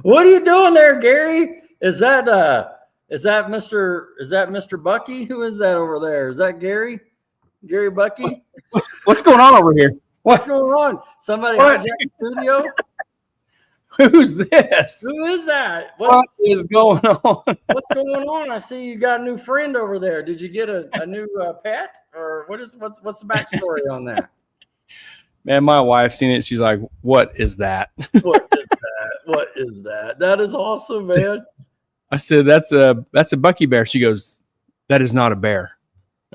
What are you doing there, Gary? Is that Mr. Bucky? Who is that over there? Is that Gary? Gary Bucky? What's going on over here? What's going on? Somebody hijacked the studio? Who's this? Who is that? What is going on? What's going on? I see you got a new friend over there. Did you get a new pet, or what's the backstory on that? Man, my wife's seen it. She's like, "What is that?" What is that? What is that? That is awesome, man. I said, "That's a Bucky bear." She goes, "That is not a bear."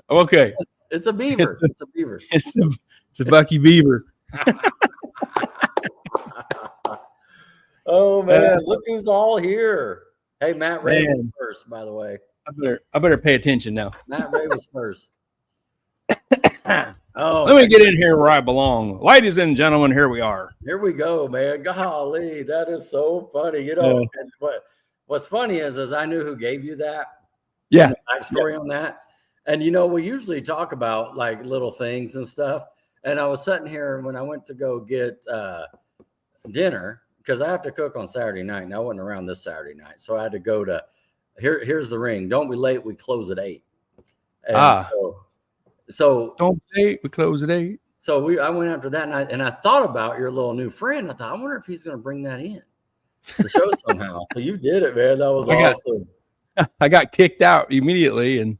Okay, it's a beaver. It's a beaver. It's a Bucky beaver. Oh man, look who's all here. Hey, Matt Ray was first, by the way. I better pay attention now. Matt Ray was first. Oh, let me get in here where I belong. Ladies and gentlemen, here we are. Here we go, man. Golly, that is so funny. You know, what's funny is I knew who gave you that. Yeah. Backstory on that. And, you know, we usually talk about like little things and stuff. And I was sitting here when I went to go get dinner, because I have to cook on Saturday night, and I wasn't around this Saturday night. So I had to go to, here's the ring. Don't be late. We close at 8. And so don't be late. We close at 8. So I went after that night, and I thought about your little new friend. I thought, I wonder if he's going to bring that in the show somehow. So you did it, man. That was awesome. I got kicked out immediately, and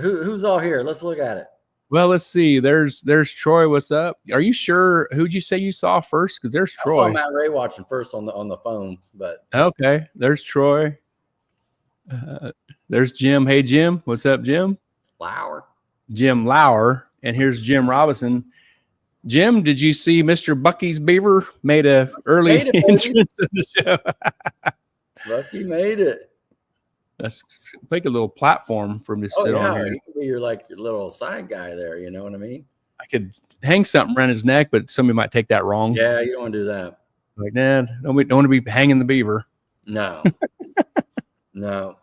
who's all here? Let's look at it. Well, let's see. There's Troy. What's up? Are you sure? Who'd you say you saw first? Because there's Troy. I saw Matt Ray watching first on the phone, but okay. There's Troy. There's Jim. Hey, Jim. What's up, Jim? Jim Lauer. And here's Jim Robinson. Jim, did you see Mr. Bucky's beaver made a early entrance to the show? Bucky made it. Let's make a little platform for him to sit on here. He could be your little side guy there. You know what I mean? I could hang something around his neck, but somebody might take that wrong. Yeah, you don't want to do that. Like, Dad, don't want to be hanging the beaver. No. No.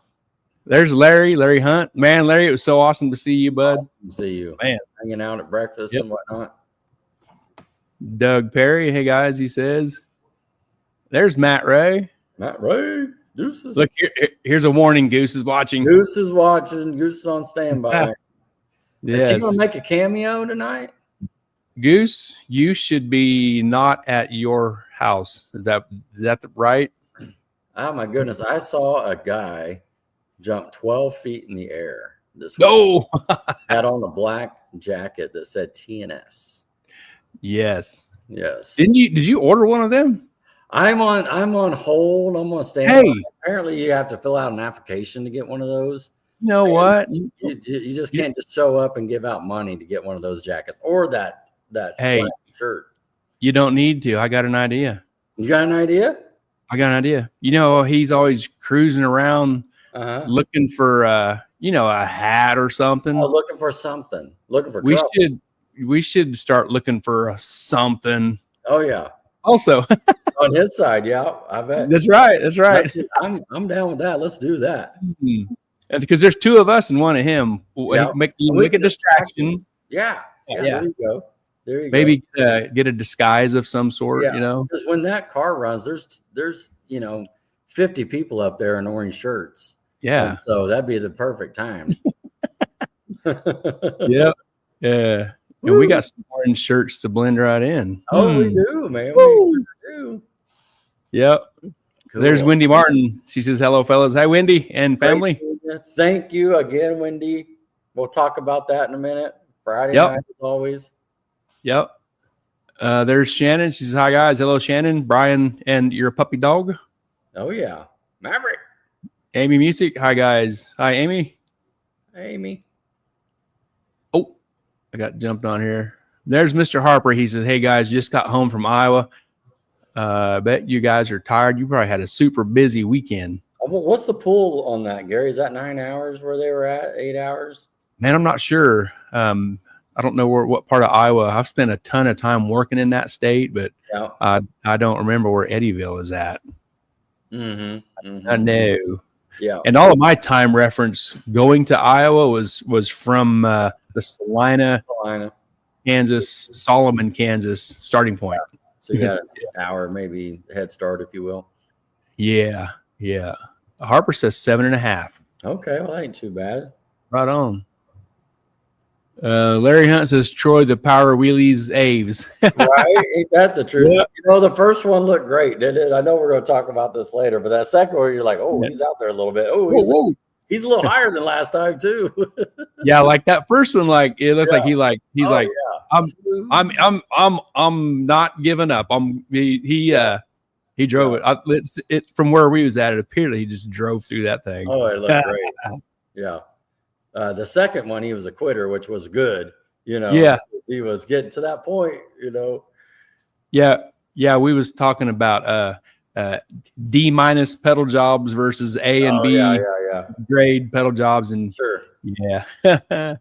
There's Larry Hunt. Man, Larry, it was so awesome to see you, bud. Awesome to see you. Man. Hanging out at breakfast and whatnot. Doug Perry. Hey, guys, he says. There's Matt Ray. Matt Ray. Deuces. Look, here's a warning. Goose is watching. Goose is watching. Goose is on standby. Yes. Is he going to make a cameo tonight? Goose, you should be not at your house. Is that right? Oh, my goodness. I saw a guy jump 12 feet in the air. Had on a black jacket that said TNS. Yes. Did you order one of them? I'm on hold. I'm on standby. Hey. Apparently, you have to fill out an application to get one of those. You know what? You just can't just show up and give out money to get one of those jackets or that shirt. You don't need to. I got an idea. You got an idea? I got an idea. You know, he's always cruising around looking for a hat or something. Oh, looking for something. Looking for trouble. We should start looking for something. Oh yeah. Also on his side, yeah, I bet. That's right. I'm down with that. Let's do that. Mm-hmm. And because there's 2 of us and 1 of him. Make a distraction. Yeah. There you go. Maybe get a disguise of some sort. You know, because when that car runs, there's 50 people up there in orange shirts. Yeah. And so that'd be the perfect time. Yep. Yeah. And we got some orange shirts to blend right in. Oh, we do, man. We do. Yep. Cool. There's Wendy Martin. She says, hello, fellas. Hi, Wendy and family. Thank you again, Wendy. We'll talk about that in a minute. Friday night, as always. Yep. There's Shannon. She says, hi, guys. Hello, Shannon. Brian and your puppy dog. Oh, yeah. Maverick. Amy Music. Hi, guys. Hi, Amy. Hey, Amy. Oh, I got jumped on here. There's Mr. Harper. He says, hey, guys, just got home from Iowa. I bet you guys are tired. You probably had a super busy weekend. What's the pool on that, Gary? Is that 9 hours where they were at? 8 hours? Man, I'm not sure. I don't know what part of Iowa. I've spent a ton of time working in that state, but I don't remember where Eddyville is at. I know. Yeah. And all of my time reference going to Iowa was from the Salina. Kansas, Solomon, Kansas starting point. So you got an hour, maybe head start, if you will. Yeah. Harper says 7.5. Okay, well, that ain't too bad. Right on. Larry Hunt says Troy the power wheelies Aves. Right? Ain't that the truth? Yeah. You know, the first one looked great, didn't it? I know we're going to talk about this later, but that second one, you're like, oh, he's out there a little bit. Oh, he's a little higher than last time too. Yeah, like that first one, like it looks like he's oh, like, yeah. I'm not giving up. He drove it from where we was at. It appeared he just drove through that thing. Oh, it looked great. Yeah. The second one, he was a quitter, which was good. You know, yeah, he was getting to that point. You know. Yeah. We was talking about D- pedal jobs versus A and B grade pedal jobs, and sure. Yeah.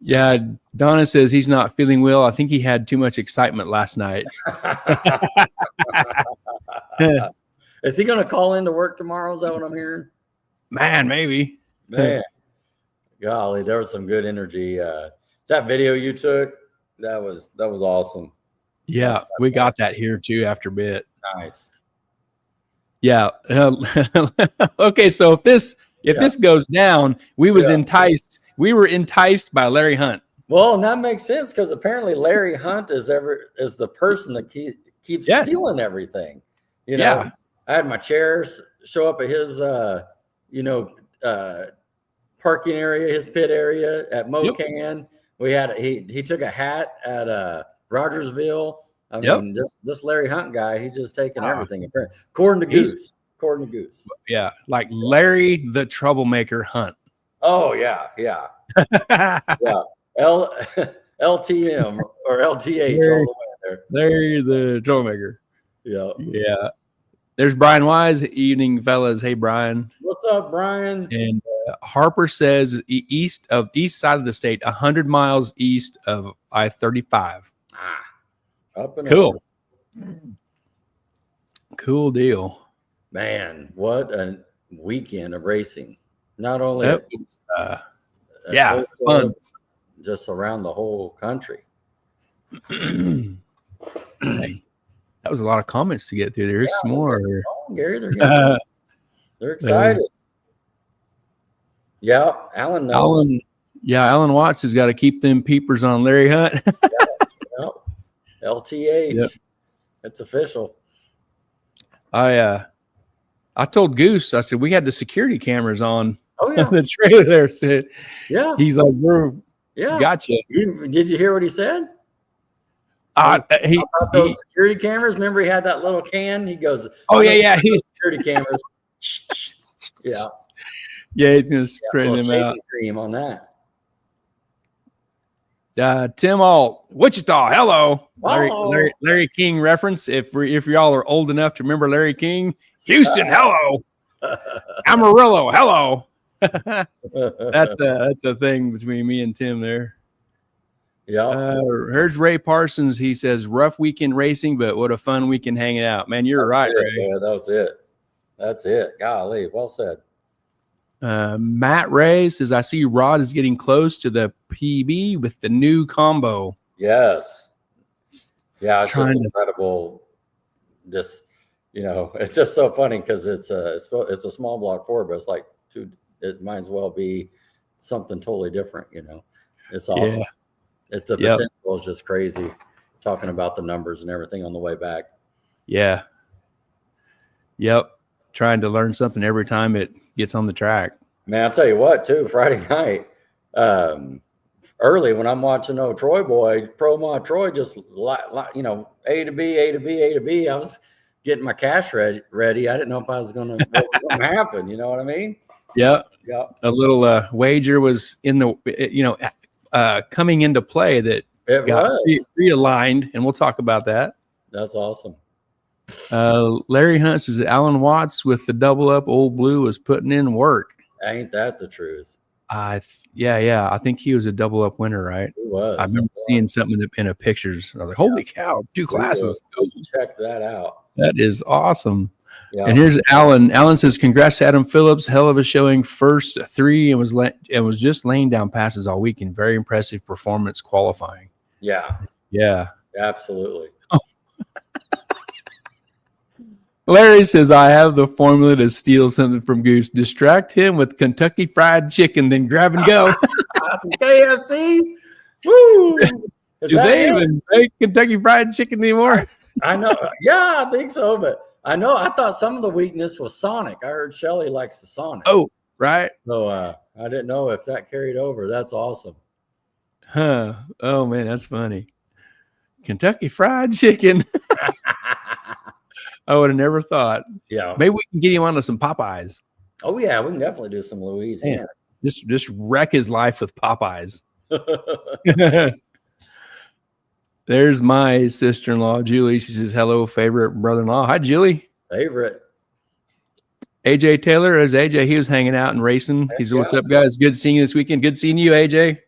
Yeah, Donna says he's not feeling well. I think he had too much excitement last night. Is he going to call into work tomorrow? Is that what I'm hearing? Man, maybe. Man, golly, there was some good energy. That video you took, that was awesome. Yeah, we got that here too after a bit. Nice. Yeah. Okay, so if this goes down, we were enticed by Larry Hunt. Well, and that makes sense because apparently Larry Hunt is the person that keeps stealing everything. You know, I had my chairs show up at his parking area, his pit area at Mocan. Yep. We had he took a hat at Rogersville. I mean, this Larry Hunt guy, he's just taking everything. According to Goose. Yeah, like Larry the Troublemaker Hunt. Oh yeah. Yeah. LTM or LTH all the way there. Larry the Troublemaker. Yeah. Yeah. There's Brian Wise. Evening, fellas. Hey, Brian. What's up, Brian? And Harper says east side of the state, 100 miles east of I-35. Up and cool. over. Cool deal. Man, what a weekend of racing. Not only fun. Just around the whole country. Hey, that was a lot of comments to get through. There's some more. Gary, they're excited. Yeah, Alan knows. Alan Watts has got to keep them peepers on Larry Hunt. LTH. Yep. It's official. I told Goose, I said, we had the security cameras on the trailer there. Said, he's like, gotcha. Did you hear what he said? About those security cameras. Remember, he had that little can. He goes, security cameras. He's gonna spray them out. Cream on that. Tim Alt, Wichita, hello. Larry King reference. If y'all are old enough to remember Larry King, Houston, hello. Amarillo, hello. That's a thing between me and Tim there. Yeah. Here's Ray Parsons. He says, rough weekend racing, but what a fun weekend hanging out. Man, you're right, Ray. Yeah, that's it. Golly, well said. Matt Ray says, I see Rod is getting close to the PB with the new combo. Yes. Yeah, it's just incredible. It's just so funny because it's a small block 4, but it's like it might as well be something totally different. It's awesome. Yeah. The potential is just crazy. Talking about the numbers and everything on the way back. Yeah. Yep. Trying to learn something every time it gets on the track. Man, I'll tell you what, too, Friday night, early when I'm watching Troy Boy, Pro Mod Troy, just, A to B. I was getting my cash ready. I didn't know if I was going to happen. You know what I mean? Yeah. Yeah. A little wager was in the, coming into play that got realigned, and we'll talk about that. That's awesome. Larry Hunt says Alan Watts with the double up Old Blue was putting in work. Ain't that the truth? I think he was a double up winner, right? He was. I remember seeing something in the pictures. I was like, holy cow, 2 classes. Check that out. That is awesome. Yeah. And here's Alan. Alan says, congrats to Adam Phillips. Hell of a showing. First 3 and was just laying down passes all weekend. Very impressive performance qualifying. Yeah. Yeah. Absolutely. Larry says, I have the formula to steal something from Goose. Distract him with Kentucky Fried Chicken, then grab and go. Some KFC. Woo! Do they even make Kentucky Fried Chicken anymore? I know. Yeah, I think so. But I know. I thought some of the weakness was Sonic. I heard Shelly likes the Sonic. Oh, right. So I didn't know if that carried over. That's awesome. Huh. Oh, man, that's funny. Kentucky Fried Chicken. I would have never thought. Yeah. Maybe we can get him onto some Popeyes. Oh, yeah. We can definitely do some Louisiana. Just wreck his life with Popeyes. There's my sister-in-law, Julie. She says, hello, favorite brother-in-law. Hi, Julie. Favorite. AJ Taylor is AJ. He was hanging out and racing. He said, what's up, guys? Good seeing you this weekend. Good seeing you, AJ.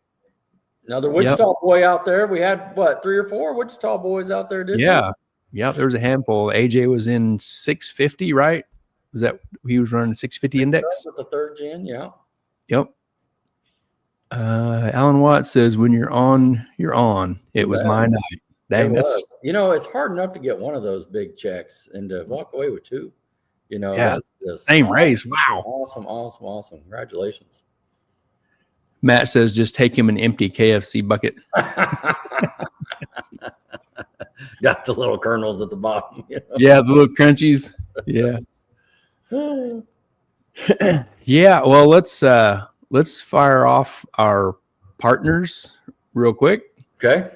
Another Wichita boy out there. We had, 3 or 4 Wichita boys out there, didn't we? Yeah, there was a handful. AJ was in 650, right? Was that he was running 650 index? With the 3rd gen, yeah. Yep. Alan Watt says, when you're on, you're on. It was my night. Dang, that's it's hard enough to get one of those big checks and to walk away with 2. That's just same race. Wow. Awesome. Congratulations. Matt says, just take him an empty KFC bucket. Got the little kernels at the bottom. Yeah, the little crunchies. Yeah. Yeah. Well, let's fire off our partners real quick. Okay.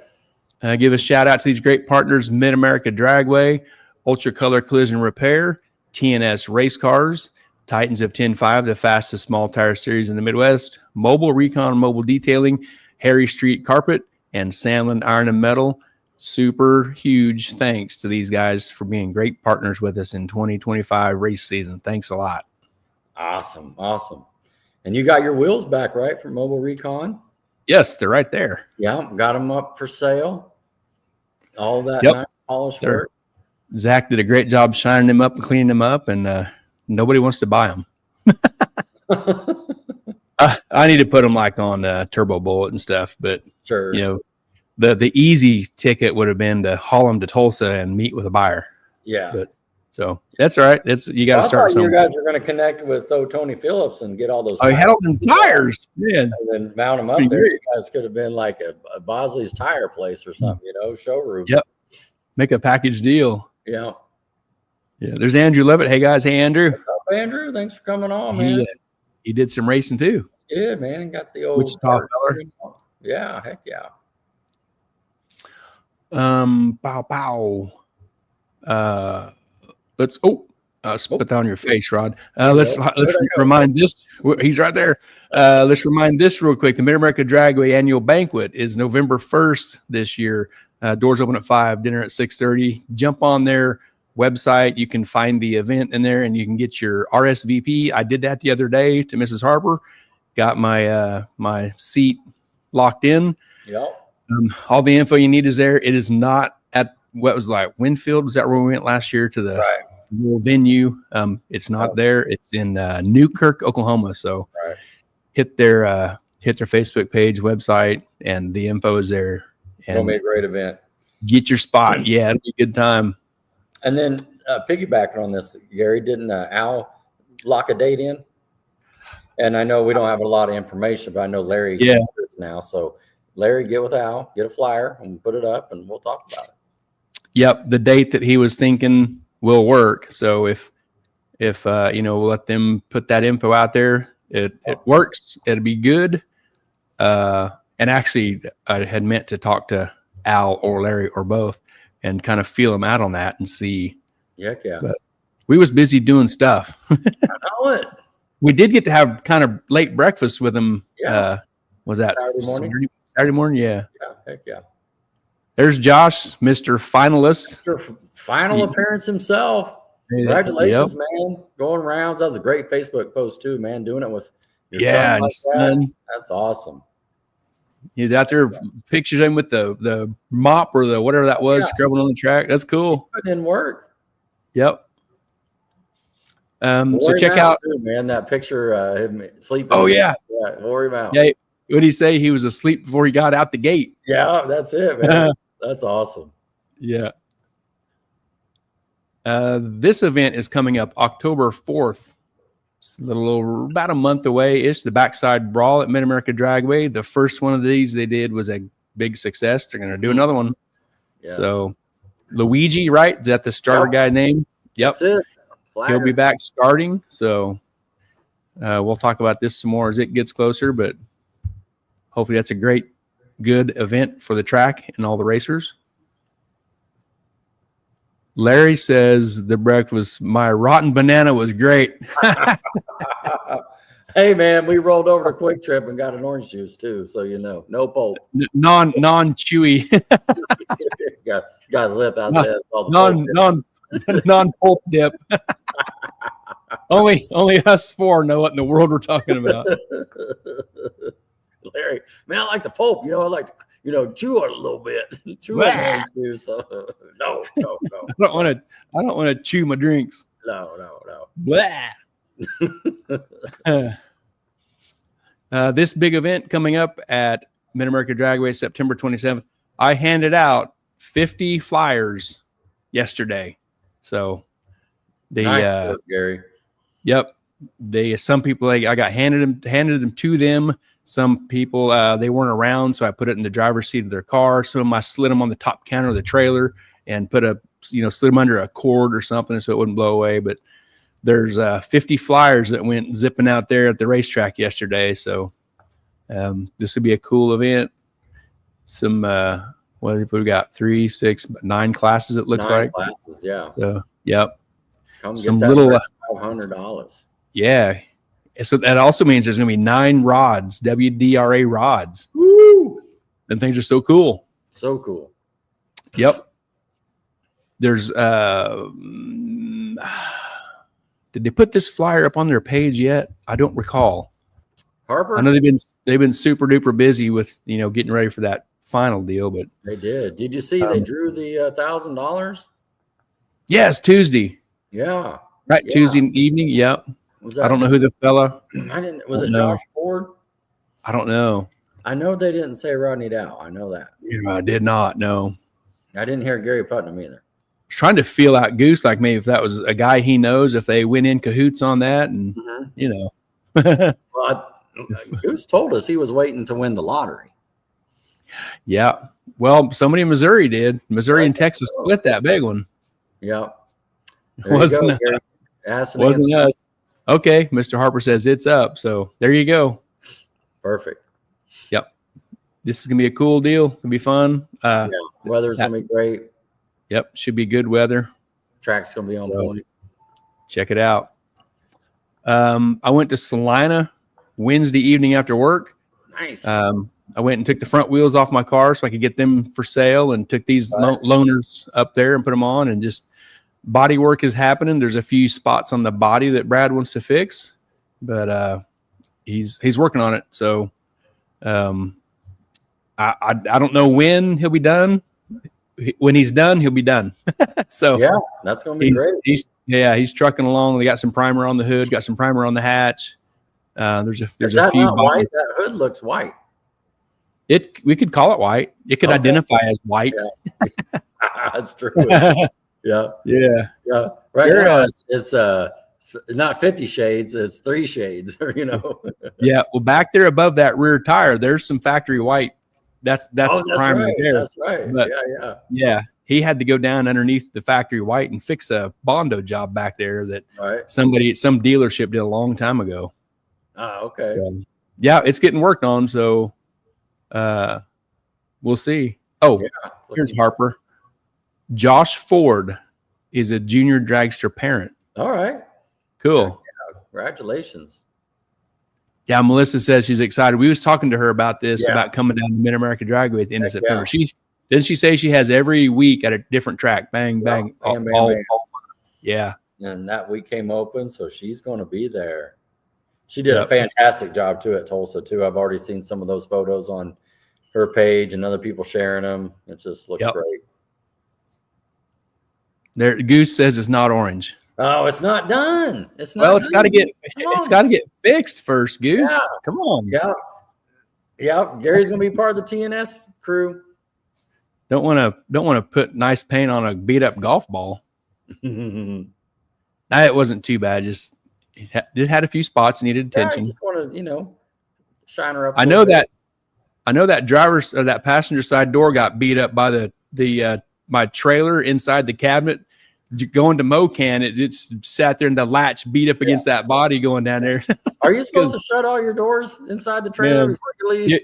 Give a shout out to these great partners: Mid America Dragway, Ultra Color Collision Repair, TNS Race Cars, Titans of 10.5, the fastest small tire series in the Midwest, Mobile Recon Mobile Detailing, Harry Street Carpet, and Sandland Iron and Metal. Super huge thanks to these guys for being great partners with us in 2025 race season. Thanks a lot. Awesome. And you got your wheels back, right, from Mobile Recon? Yes, they're right there. Yeah, got them up for sale. All that nice polished work. Zach did a great job shining them up and cleaning them up, and nobody wants to buy them. I need to put them like on Turbo Bullet and stuff, but sure, the easy ticket would have been to haul them to Tulsa and meet with a buyer. Yeah, but so that's all right. You got to start. You guys are going to connect with Tony Phillips and get all those. Oh, he had all them tires, man, and then mount them up there. You guys could have been like a Bosley's tire place or something, showroom. Yep, make a package deal. Yeah. There's Andrew Levitt. Hey guys, hey Andrew. What's up, Andrew? Thanks for coming on, man. He did some racing too. Yeah, man. Got the old Wichita feller. Yeah, heck yeah. Pow. Let's spit down your face, Rod. Let's remind this. He's right there. Let's remind this real quick. The Mid America Dragway Annual Banquet is November 1st this year. Doors open at 5, dinner at 6:30. Jump on their website. You can find the event in there and you can get your RSVP. I did that the other day to Mrs. Harper. Got my my seat locked in. Yep. All the info you need is there. It is not at what was like Winfield. Was that where we went last year to the little venue? It's not there. It's in Newkirk, Oklahoma. So hit their Facebook page, website, and the info is there. And it'll be a great event. Get your spot. Yeah, it'll be a good time. And then piggybacking on this, Gary, didn't Al lock a date in? And I know we don't have a lot of information, but I know Larry gets this now. So Larry, get with Al, get a flyer, and put it up, and we'll talk about it. Yep, the date that he was thinking will work. So if we'll let them put that info out there. It works. It'll be good. And actually, I had meant to talk to Al or Larry or both and kind of feel them out on that and see. Yeah. But we was busy doing stuff. I know it. We did get to have kind of late breakfast with them. Yeah. Was that Saturday morning? Yeah. Yeah. Heck yeah. There's Josh, Mr. Finalist. Mr. Final appearance himself. Congratulations, man. Going rounds. That was a great Facebook post too, man. Doing it with your son like that. That's awesome. He's out there, pictures him with the mop or the whatever that was, scrubbing on the track. That's cool. Putting in work. Yep. So check out, too, man, that picture of him sleeping. Oh yeah. Worry about. Yeah. What did he say? He was asleep before he got out the gate. Yeah, that's it, man. That's awesome. Yeah. This event is coming up October 4th. It's a little over about a month away. It's the Backside Brawl at Mid-America Dragway. The first one of these they did was a big success. They're going to do another one. Yes. So Luigi, right? Is that the starter guy name? Yep. That's it. He'll be back starting. So we'll talk about this some more as it gets closer, but hopefully that's a good event for the track and all the racers. Larry says my rotten banana was great. Hey man, we rolled over to Quick Trip and got an orange juice too, so no pulp. Non chewy. got a lip out there. Non pulp dip. only us four know what in the world we're talking about. Larry, man, I like the pulp. I like chew on it a little bit. Chew on orange juice. So, no. I don't want to chew my drinks. No. Blah. This big event coming up at Mid-America Dragway, September 27th. I handed out 50 flyers yesterday. So nice work, Gary. Yep. Some people I got handed them to them. Some people they weren't around, so I put it in the driver's seat of their car. Some of them I slid them on the top counter of the trailer and slid them under a cord or something so it wouldn't blow away. But there's 50 flyers that went zipping out there at the racetrack yesterday. So this would be a cool event. Some what have we got? 3, 6, 9 classes. It looks like 9 classes. Yeah. So yep. Come some get little $500. Yeah. So that also means there's going to be 9 rods, WDRA rods. Woo! And things are so cool. So cool. Yep. There's did they put this flyer up on their page yet? I don't recall. Harper? I know they've been super duper busy with getting ready for that final deal, but they did. Did you see they drew the $1,000? Yes, Tuesday. Yeah. Right, yeah. Tuesday evening. Yep. I don't know who the fella. Was it Josh Ford? I don't know. I know they didn't say Rodney Dow. I know that. Yeah, I did not know. I didn't hear Gary Putnam either. I was trying to feel out Goose, like maybe if that was a guy he knows, if they went in cahoots on that, and Well, Goose told us he was waiting to win the lottery. Yeah. Well, somebody in Missouri did. Missouri and Texas split that big one. Yep. Wasn't us. Okay. Mr. Harper says it's up. So there you go. Perfect. Yep. This is going to be a cool deal. It'll be fun. Weather's going to be great. Yep. Should be good weather. Track's going to be on point. Check it out. I went to Salina Wednesday evening after work. Nice. I went and took the front wheels off my car so I could get them for sale, and took these loaners up there and put them on, and just body work is happening. There's a few spots on the body that Brad wants to fix, but he's working on it. So I don't know when he'll be done. When he's done, he'll be done. So yeah, that's going to be great. He's trucking along. They got some primer on the hood, got some primer on the hatch. There's a few. Not white? That hood looks white. We could call it white. It could identify as white. Yeah. That's true. Yeah. Right now it's not 50 shades, it's 3 shades, Yeah. Well, back there above that rear tire, there's some factory white. That's primer right. there. That's right. But, yeah. He had to go down underneath the factory white and fix a Bondo job back there that some dealership did a long time ago. Oh, okay. So, yeah, it's getting worked on. So we'll see. Oh, here's Harper. Josh Ford is a junior dragster parent. All right. Cool. Yeah, congratulations. Yeah, Melissa says she's excited. We was talking to her about this, about coming down to Mid-America Dragway at the end of September. Didn't she say she has every week at a different track? Bang, bang. Bang. Yeah. And that week came open, so she's going to be there. She did a fantastic job, too, at Tulsa, too. I've already seen some of those photos on her page and other people sharing them. It just looks great. There, Goose says it's not orange. Oh, it's not done. It's not. Well, it's got to get fixed first, Goose. Yeah. Come on. Yeah. Yeah, Gary's gonna be part of the TNS crew. Don't want to put nice paint on a beat up golf ball. It wasn't too bad. Just had a few spots needed attention. Yeah, you just want to, shine her up. I know that driver's or that passenger side door got beat up by the my trailer inside the cabinet. Going to Mocan, it just sat there and the latch beat up against that body going down there. Are you supposed to shut all your doors inside the trailer before you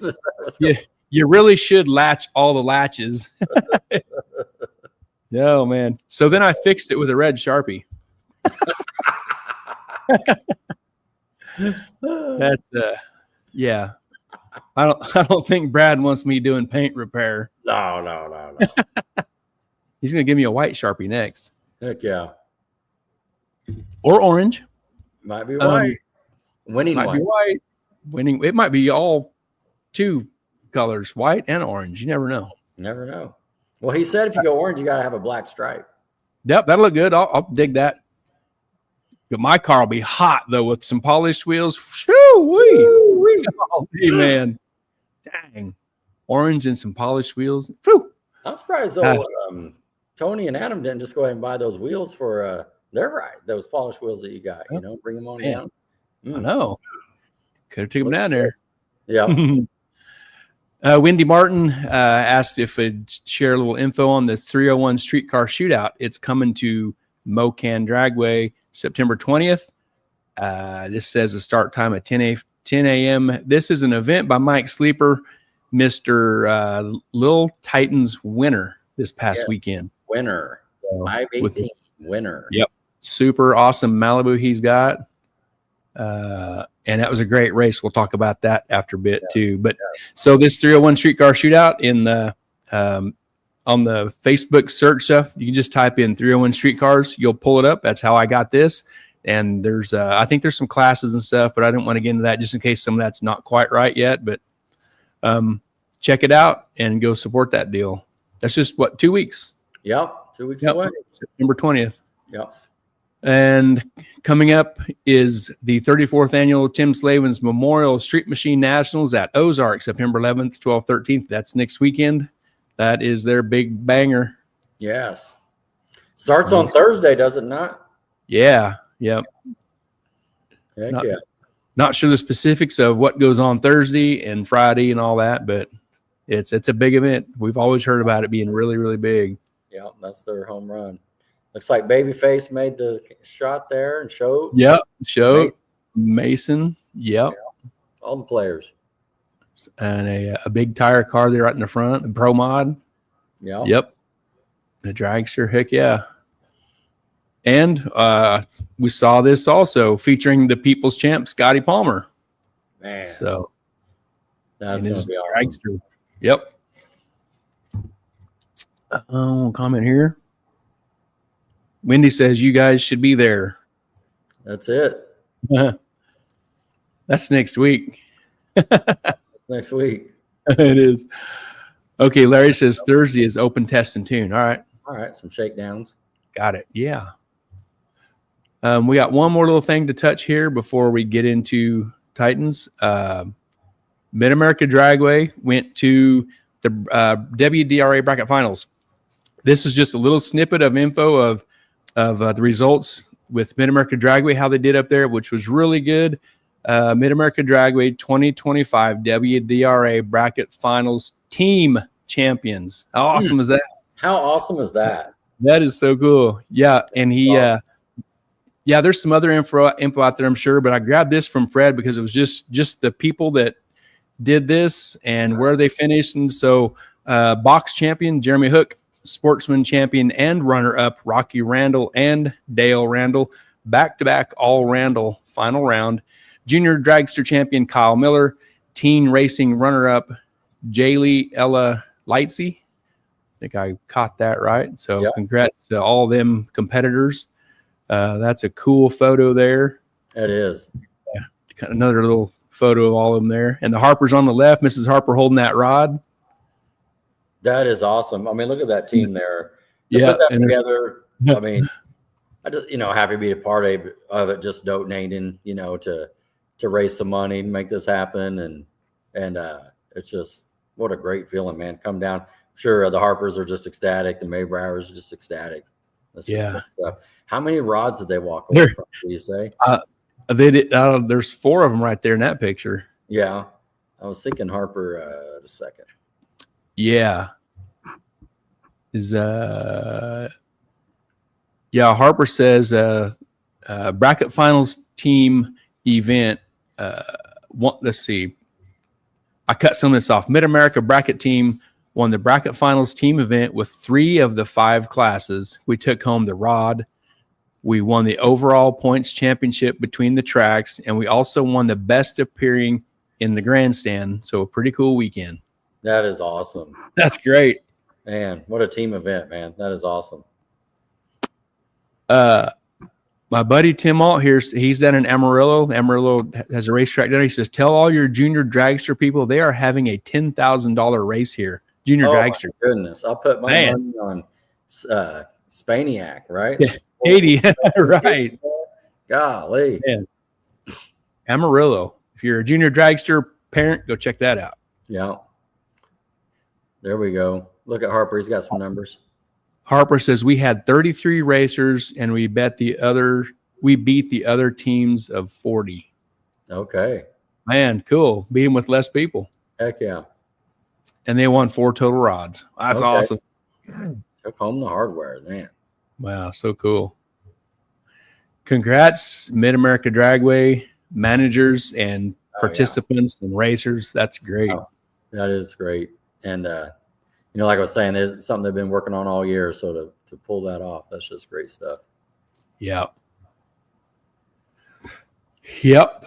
leave? You really should latch all the latches. No, man. So then I fixed it with a red Sharpie. That's yeah. I don't think Brad wants me doing paint repair. No. He's gonna give me a white Sharpie next. Heck yeah. Or orange. Might be white. Winning might white. Be white. Winning. It might be all two colors, white and orange. You never know. Never know. Well, he said if you go orange, you gotta have a black stripe. Yep, that'll look good. I'll dig that. But my car will be hot though with some polished wheels. Woo-wee. Oh, hey, man. Dang. Orange and some polished wheels. Whew. I'm surprised though. Tony and Adam didn't just go ahead and buy those wheels for their ride. Those polished wheels that you got. Bring them on down. I know. Could have taken them down there. Yeah. Wendy Martin asked if I'd share a little info on the 301 streetcar shootout. It's coming to Mocan Dragway September 20th. This says the start time at 10 a.m. This is an event by Mike Sleeper, Mr. Lil Titans winner this past weekend. Winner. 518 winner. Yep. Super awesome Malibu he's got. And that was a great race. We'll talk about that after a bit too. But so this 301 streetcar shootout in the on the Facebook search stuff, you can just type in 301 streetcars. You'll pull it up. That's how I got this. And there's I think there's some classes and stuff, but I didn't want to get into that just in case some of that's not quite right yet. But check it out and go support that deal. That's just 2 weeks. Yep, 2 weeks away. September 20th. Yep. And coming up is the 34th annual Tim Slavens Memorial Street Machine Nationals at Ozark, September 11th, 12th, 13th. That's next weekend. That is their big banger. Yes. Starts on Thursday, does it not? Yeah. Yep. Heck not, yeah. Not sure the specifics of what goes on Thursday and Friday and all that, but it's a big event. We've always heard about it being really, really big. Yeah, that's their home run. Looks like Babyface made the shot there and showed. Yep. Showed Mason. Yep. Yeah. All the players. And a big tire car there right in the front. The Pro Mod. Yeah. Yep. The dragster. Heck yeah. And we saw this also featuring the People's Champ, Scotty Palmer. Man. So that's going to be awesome. Dragster. Yep. Comment here. Wendy says you guys should be there. That's it. That's next week. Next week. It is. Okay, Larry says Thursday is open test and tune. All right. Some shakedowns. Got it. Yeah. We got one more little thing to touch here before we get into Titans. Mid-America Dragway went to the WDRA bracket finals. This is just a little snippet of info of the results with Mid-America Dragway, how they did up there, which was really good. Mid-America Dragway 2025 WDRA bracket finals team champions. How awesome is that? How awesome is that? That is so cool. Yeah, and he there's some other info out there, I'm sure, but I grabbed this from Fred because it was just the people that did this and where they finished. And so box champion Jeremy Hook, sportsman champion and runner-up Rocky Randall and Dale Randall, back-to-back all Randall final round. Junior dragster champion Kyle Miller, teen racing runner-up Jaylee Ella Lightsey. I think I caught that right. So Congrats to all them competitors. That's a cool photo there. It is. Yeah, another little photo of all of them there. And the Harper's on the left, Mrs. Harper holding that rod. That is awesome. I mean, look at that team there. Put that together. I mean, I just, happy to be a part of it, just donating, to raise some money and make this happen. And It's just what a great feeling, man. Come down. Sure, the Harpers are just ecstatic. The Maybrowers are just ecstatic. That's just good stuff. How many rods did they walk away from? Do you say? They did. There's 4 of them right there in that picture. Yeah, I was thinking Harper. A second. Yeah. Harper says bracket finals team event. Let's see. I cut some of this off. Mid-America bracket team won the bracket finals team event with 3 of the 5 classes. We took home the rod. We won the overall points championship between the tracks, and we also won the best appearing in the grandstand. So a pretty cool weekend. That is awesome. That's great. Man, what a team event, man. That is awesome. My buddy Tim Alt here, he's done in Amarillo. Amarillo has a racetrack down there. He says, tell all your junior dragster people they are having a $10,000 race here. Junior dragster. My goodness. I'll put my money on Spaniac, right? Yeah. 80, right. Golly. Man. Amarillo. If you're a junior dragster parent, go check that out. Yeah. There we go. Look at Harper. He's got some numbers. Harper says we had 33 racers and we beat the other teams of 40. Okay. Man, cool. Beat them with less people. Heck yeah. And they won 4 total rods. That's awesome. Took home the hardware, man. Wow, so cool. Congrats, Mid-America Dragway managers and participants and racers. That's great. Oh, that is great. And like I was saying, it's something they've been working on all year. So to pull that off, that's just great stuff. Yeah. Yep.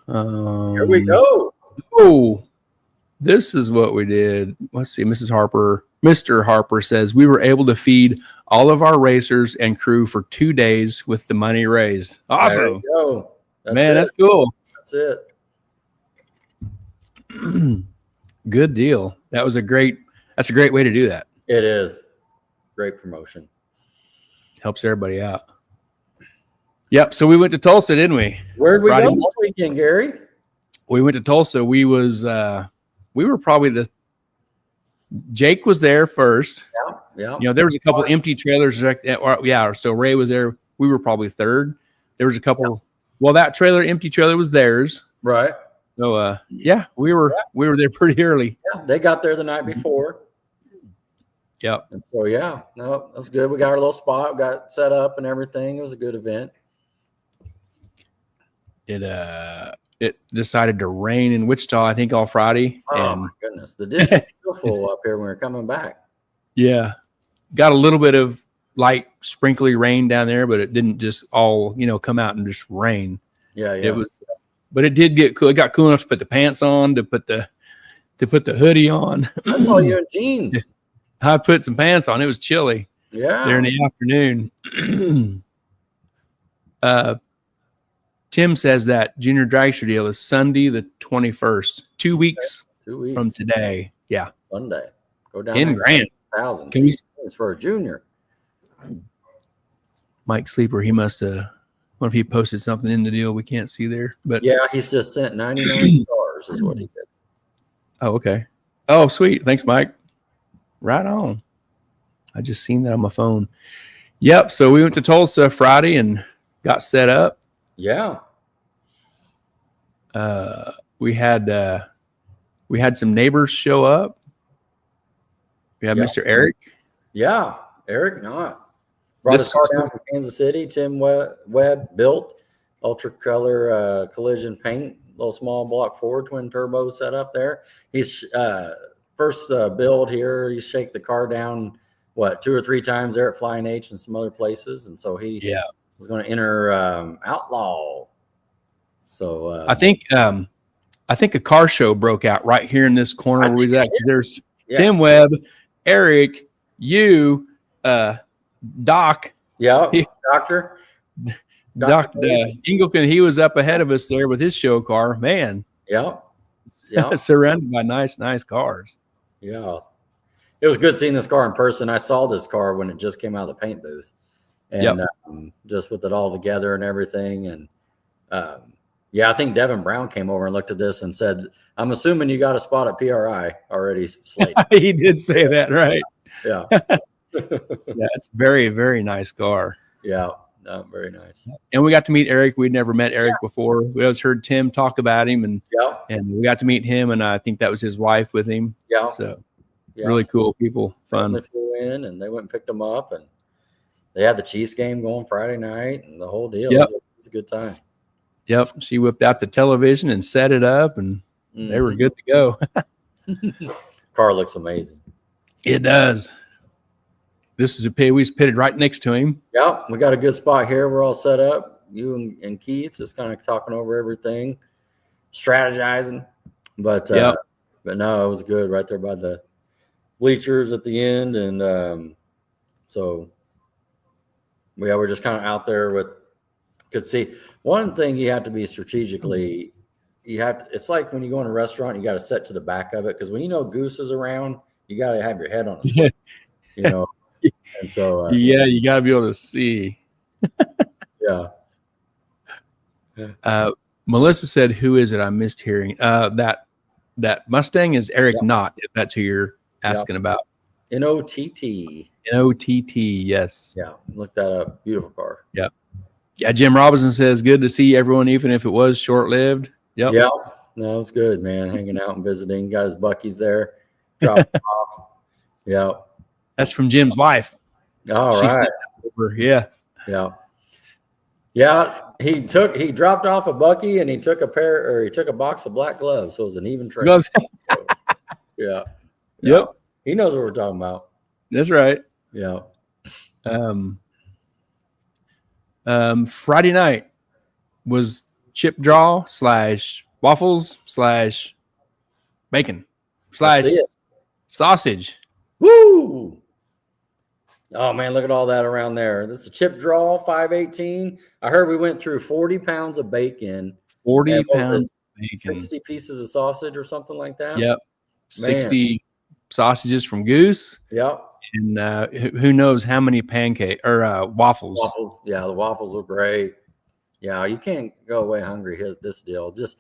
Here we go. Oh, this is what we did. Let's see. Mr. Harper says we were able to feed all of our racers and crew for 2 days with the money raised. Awesome. There you go. That's cool. That's it. Good deal. That's a great way to do that. It is. Great promotion. Helps everybody out. Yep. So we went to Tulsa, didn't we? Where'd we go this weekend, Gary? We went to Tulsa. We were probably Jake was there first. Yeah. There was a couple empty trailers. So Ray was there. We were probably third. There was a couple. Yeah. Well, that empty trailer was theirs. Right. So we were there pretty early. Yeah, they got there the night before. Yep. And so that was good. We got our little spot, got set up and everything. It was a good event. It decided to rain in Wichita, I think, all Friday. Oh my goodness. The ditch was still full up here when we were coming back. Yeah. Got a little bit of light sprinkly rain down there, but it didn't just all, come out and just rain. Yeah. It was, but it did get cool. It got cool enough to put the pants on, to put the hoodie on. I saw you in jeans. I put some pants on. It was chilly. Yeah. There in the afternoon. Tim says that junior dragster deal is Sunday the 21st. 2 weeks, from today. Yeah. Sunday. Go down. $10,000. Can you for a junior? Mike Sleeper, he must have. What if he posted something in the deal we can't see there? But yeah, he's just sent 99 stars is what he did. Oh, okay. Oh, sweet. Thanks, Mike. Right on. I just seen that on my phone. Yep. So we went to Tulsa Friday and got set up. Yeah. We had some neighbors show up. We had Mr. Eric. Yeah, Eric. Brought his car down from Kansas City. Tim Webb built ultra color collision paint, little small block Ford twin turbo set up there. He's first build here. He shake the car down 2 or 3 times there at Flying H and some other places, and so he was going to enter Outlaw. So I think a car show broke out right here in this corner where he's at. There's Tim Webb, Eric, you, Doc. Yeah, Doctor Ingleton. He was up ahead of us there with his show car. Man. Yeah. Surrounded by nice cars. Yeah. It was good seeing this car in person. I saw this car when it just came out of the paint booth. And just with it all together and everything. And Yeah, I think Devin Brown came over and looked at this and said, "I'm assuming you got a spot at PRI already slated." He did say that, right? Yeah. Yeah, it's very, very nice car. Yeah, no, very nice. And we got to meet Eric. We'd never met Eric before. We always heard Tim talk about him, and we got to meet him, and I think that was his wife with him. Yeah. So really cool people, fun. They flew in and they went and picked them up, and they had the Chiefs game going Friday night and the whole deal. Yep. It was a good time. Yep. She whipped out the television and set it up, and they were good to go. Car looks amazing. It does. This is a pit. We pitted right next to him. Yeah, we got a good spot here. We're all set up. You and Keith just kind of talking over everything, strategizing. But no, it was good right there by the bleachers at the end, and so we're just kind of out there could see. One thing you have to be strategically, it's like when you go in a restaurant, you got to set to the back of it, because when Goose is around, you got to have your head on a swivel, and so you got to be able to see. Melissa said, "Who is it? I missed hearing that Mustang is Eric Knott, if that's who you're asking about." N-O-T-T. N-O-T-T, yes. Yeah, look that up. Beautiful car. Yeah. Yeah, Jim Robinson says, good to see everyone, even if it was short-lived. Yep. Yeah. No, it's good, man. Hanging out and visiting. Got his Bucky's there. Dropped off. Yeah. That's from Jim's wife. All right. Yeah. Yeah. Yeah. He dropped off a Bucky, and he took a box of black gloves. So it was an even trade. Yeah. Yep. He knows what we're talking about. That's right. Yeah. Friday night was chip draw / waffles / bacon / sausage. Woo! Oh man, look at all that around there. That's a chip draw, 518. I heard we went through 40 pounds of bacon. 40 pounds of bacon. 60 pieces of sausage or something like that. Yep. 60 sausages from Goose. Yep. And who knows how many pancake or waffles. Waffles. Yeah, the waffles were great. Yeah, you can't go away hungry. This deal. Just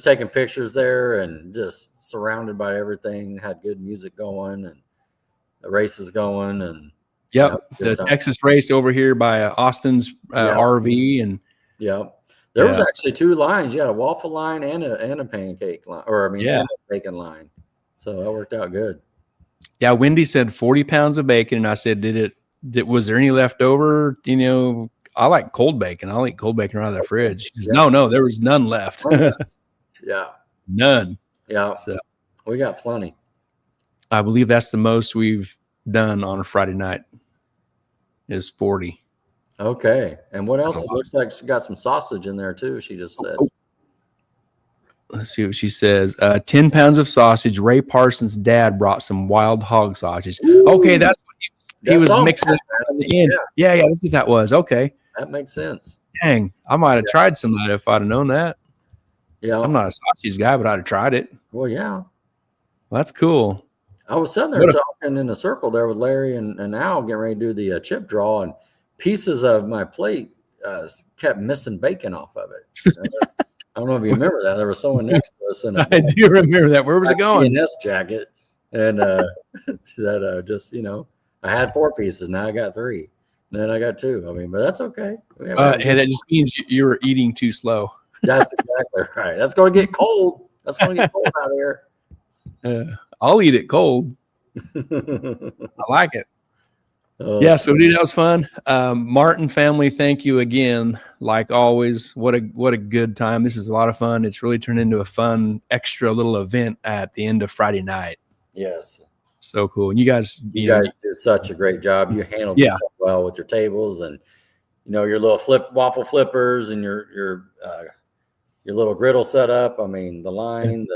taking pictures there and just surrounded by everything. Had good music going and the races going, and the Texas race over here by Austin's RV, and there was actually 2 lines. You had a waffle line and a pancake line, and a bacon line. So that worked out good. Yeah, Wendy said 40 pounds of bacon, and I said, was there any left over? I like cold bacon. I'll eat cold bacon out of the fridge. She says, no, there was none left. Yeah. None. Yeah. So we got plenty. I believe that's the most we've done on a Friday night is 40. Okay. And what else? It looks like she got some sausage in there too, she just said. Let's see what she says. 10 pounds of sausage. Ray Parsons' dad brought some wild hog sausage. Ooh, okay, that's what he was mixing it at the end. Yeah, that's what that was. Okay. That makes sense. Dang, I might have tried some of that if I'd have known that. Yeah. I'm not a sausage guy, but I'd have tried it. Well, yeah. Well, that's cool. I was sitting there talking in a circle there with Larry and Al, getting ready to do the chip draw, and pieces of my plate kept missing bacon off of it. I don't know if you remember that. There was someone next to us, and I do remember that. Where was it going? A jacket, and I had 4 pieces. Now I got 3. And then I got 2. But that's okay. Hey, that just means you were eating too slow. That's exactly right. That's going to get cold. That's going to get cold out here. I'll eat it cold. I like it. So dude, that was fun. Martin family, thank you again. Like always, what a good time. This is a lot of fun. It's really turned into a fun extra little event at the end of Friday night. Yes. So cool. And you guys do such a great job. You handled it so well with your tables and your little waffle flippers and your little griddle setup. I mean, the line,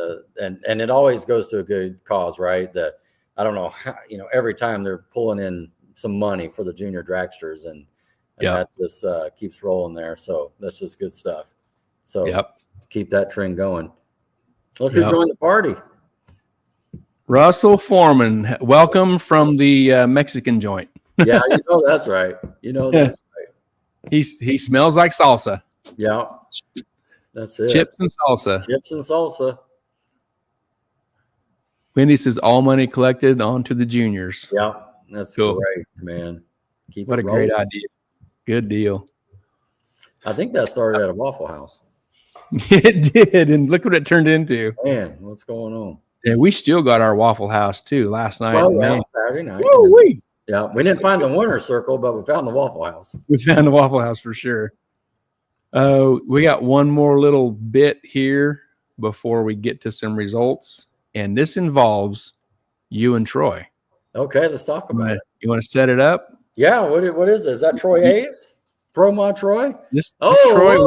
and it always goes to a good cause, right? I don't know how, every time they're pulling in some money for the junior dragsters, and that just keeps rolling there. So that's just good stuff. So keep that trend going. Look who joined the party. Russell Foreman, welcome from the Mexican joint. Yeah, that's right. That's right. He smells like salsa. Yeah. That's it. Chips and salsa. Chips and salsa. Wendy says all money collected onto the juniors. Yeah, that's cool. Great, man. What a great idea. Good deal. I think that started at a Waffle House. It did, and look what it turned into. Man, what's going on? Yeah, we still got our Waffle House too last night. Well, man. Saturday night. Woo-wee. Yeah, we didn't find the winner circle, but we found the Waffle House. We found the Waffle House for sure. We got one more little bit here before we get to some results, and this involves you and Troy. Okay, let's talk about it. You want to set it up? Yeah. What is it? Is that Troy Aves? Promod Troy? This Troy.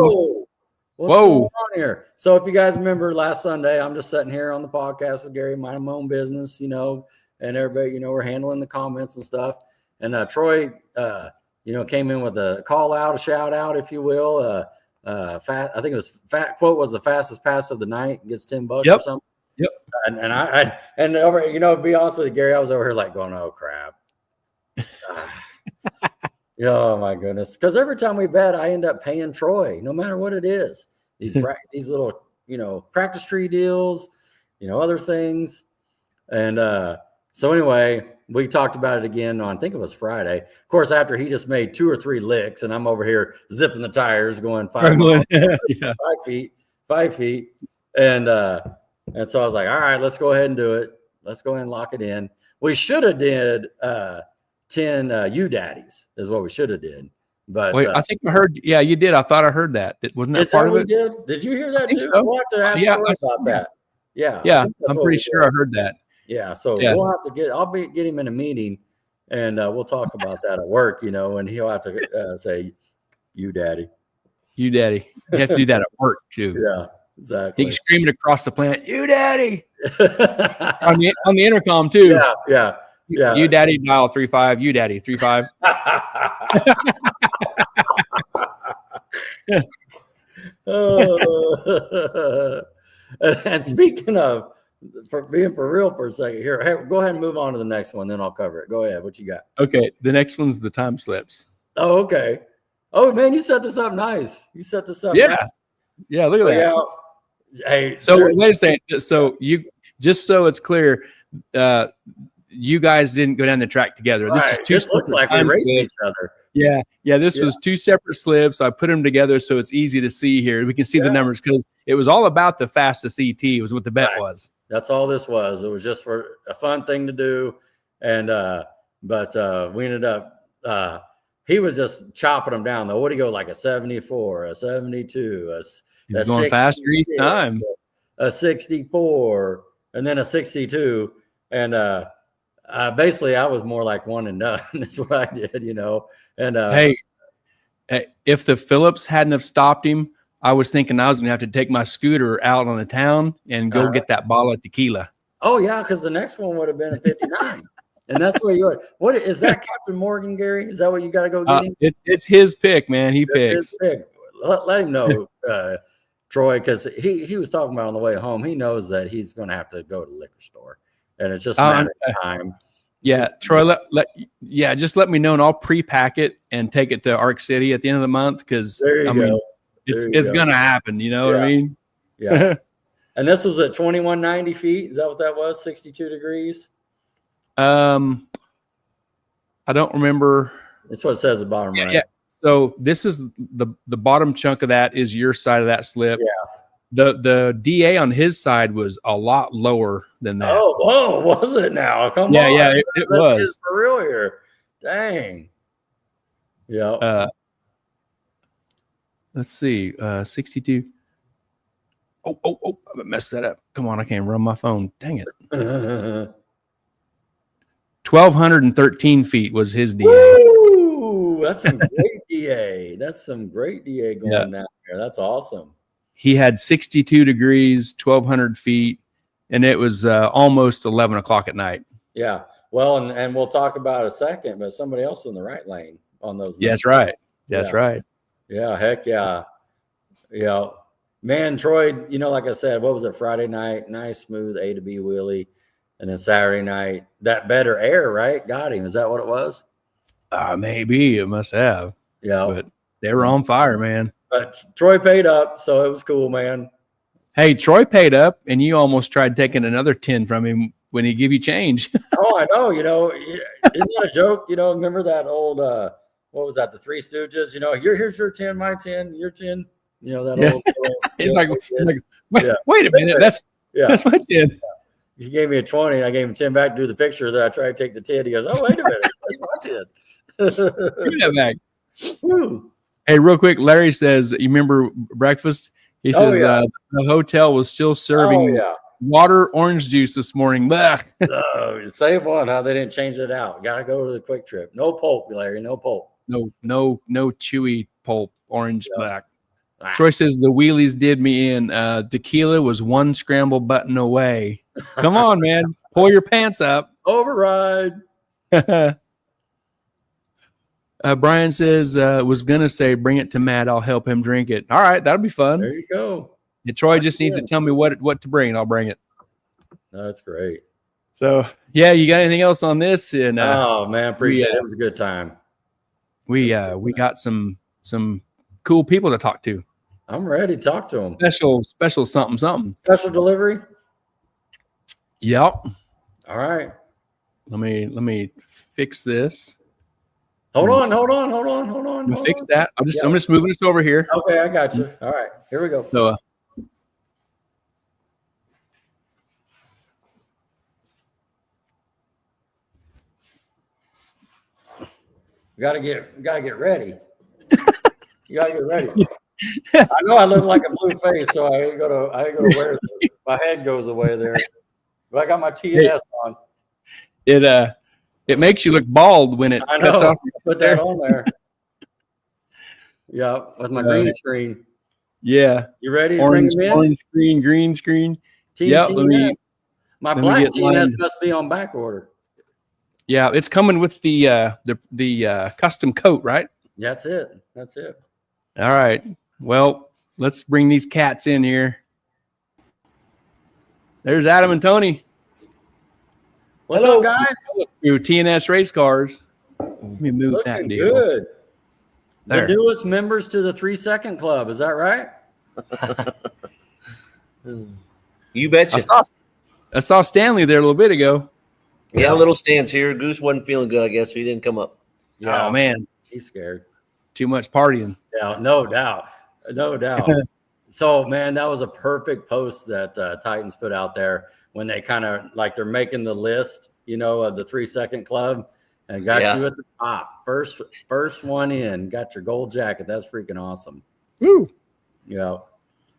What's going on here? So if you guys remember last Sunday, I'm just sitting here on the podcast with Gary, minding my own business, and everybody, we're handling the comments and stuff. And Troy, came in with a call out, a shout out, if you will. I think it was quote was the fastest pass of the night, gets $10 or something. Yep. And over, to be honest with you, Gary, I was over here like going, oh crap. Oh my goodness. Because every time we bet, I end up paying Troy, no matter what it is. These little, practice tree deals, other things. And so anyway, we talked about it again on, I think it was Friday. Of course, after he just made 2 or 3 licks, and I'm over here zipping the tires, going 5 feet. And so I was like, all right, let's go ahead and do it. Let's go ahead and lock it in. We should have did 10 you daddies is what we should have did. But wait, I think I heard. Yeah, you did. I thought I heard that. Wasn't that part of it? Did you hear that too? So. We'll have to ask Troy about that. Yeah, I'm pretty sure I heard that. Yeah, so we'll have to get him in a meeting, and we'll talk about that at work. And he'll have to say, "You daddy, you daddy." You have to do that at work too. Yeah, exactly. He can scream it across the plant, "You daddy!" on the intercom too. Yeah. You daddy dial 35. You daddy 35. And speaking of for being for real for a second here, hey, go ahead and move on to the next one, then I'll cover it. Go ahead. What you got? Okay, the next one's the time slips. Oh, okay. Oh man, you set this up nice. Nice. Yeah. Look at that. Yeah. Hey, so wait a second. So you just so it's clear. You guys didn't go down the track together. Right. This is 2 this looks like we raced each other. Yeah. This was 2 separate slips. I put them together so it's easy to see here. We can see the numbers because it was all about the fastest ET was what the bet was. That's all this was. It was just for a fun thing to do. And but we ended up he was just chopping them down though. What do you go like a 74, a 72, he was going faster each time. A 64 and then a 62. And basically, I was more like one and done. That's what I did, And hey, if the Phillips hadn't have stopped him, I was thinking I was going to have to take my scooter out on the town and go get that bottle of tequila. Oh yeah, because the next one would have been a 59, and that's where you. What is that, Captain Morgan, Gary? Is that what you got to go get him? It's his pick, man. He picks. His pick. Let him know, Troy, because he was talking about on the way home. He knows that he's going to have to go to the liquor store. And it's just a matter of time. Yeah, Troy, just let me know, and I'll pre-pack it and take it to Arc City at the end of the month because it's gonna happen. You know what I mean? Yeah. And this was at 2190 feet. Is that what that was? 62 degrees. I don't remember. That's what it says at the bottom right. Yeah. So this is the bottom chunk of that is your side of that slip. Yeah. The DA on his side was a lot lower than that. Oh, whoa, was it now? Come on. Yeah, it was. Get for real here. Dang. Yeah. Let's see. 62. Oh, I messed that up. Come on, I can't run my phone. Dang it. 1,213 feet was his DA. Woo! That's some great DA. That's some great DA going down there. That's awesome. He had 62 degrees, 1,200 feet, and it was almost 11 o'clock at night. Yeah. Well, and we'll talk about it a second, but somebody else in the right lane on those. Yeah, that's right. That's right. Yeah. Heck yeah. Yeah. Man, Troy, like I said, what was it? Friday night, nice, smooth A to B wheelie. And then Saturday night, that better air, right? Got him. Is that what it was? Maybe it must have. Yeah. But they were on fire, man. But Troy paid up, so it was cool, man. Hey, Troy paid up, and you almost tried taking another 10 from him when he give you change. Oh, I know. Isn't that a joke? Remember that old what was that? The Three Stooges. Here's your 10, my 10, your 10. That old. He's like, wait a minute, that's my 10. He gave me a 20, and I gave him 10 back to do the picture. Then I tried to take the 10. He goes, "Oh, wait a minute, that's my 10." Give me that back. Woo. Hey, real quick, Larry says, you remember breakfast? He says the hotel was still serving water orange juice this morning. Same one, huh? They didn't change it out. Got to go to the Quick Trip. No pulp, Larry. No pulp. No chewy pulp, orange black. Troy says the wheelies did me in. Tequila was one scramble button away. Come on, man. Pull your pants up. Override. Brian says, was going to say, bring it to Matt. I'll help him drink it. All right. That'll be fun. There you go. And Troy just needs to tell me what to bring, and I'll bring it. That's great. So, yeah, you got anything else on this? And oh, man, appreciate it. It was a good time. We got some cool people to talk to. I'm ready to talk to them. Special something. Special delivery? Yep. All right. Let me fix this. Hold on. Fix that. I'm just moving this over here. Okay, I got you. All right, here we go. So, you gotta get ready. You gotta get ready. I know I look like a blue face, so I ain't gonna wear this. My head goes away there. But I got my TNS on. It makes you look bald when it cuts off. Put that on there. Yeah, with my green screen. Yeah. You ready to bring them in? Orange screen, green screen. Yeah. My black TNS must be on back order. Yeah, it's coming with the custom coat, right? That's it. All right. Well, let's bring these cats in here. There's Adam and Tony. What's up, guys? Your TNS race cars. Let me move that deal. Good. The newest members to the 3 Second Club. Is that right? You betcha. I saw Stanley there a little bit ago. Yeah, little Stan's here. Goose wasn't feeling good, I guess, so he didn't come up. Yeah. Oh, man. He's scared. Too much partying. Yeah, no doubt. So, man, that was a perfect post that Titans put out there when they kind of like they're making the list, of the 3 Second Club and got you at the top. First one in, got your gold jacket. That's freaking awesome. Woo. Yeah.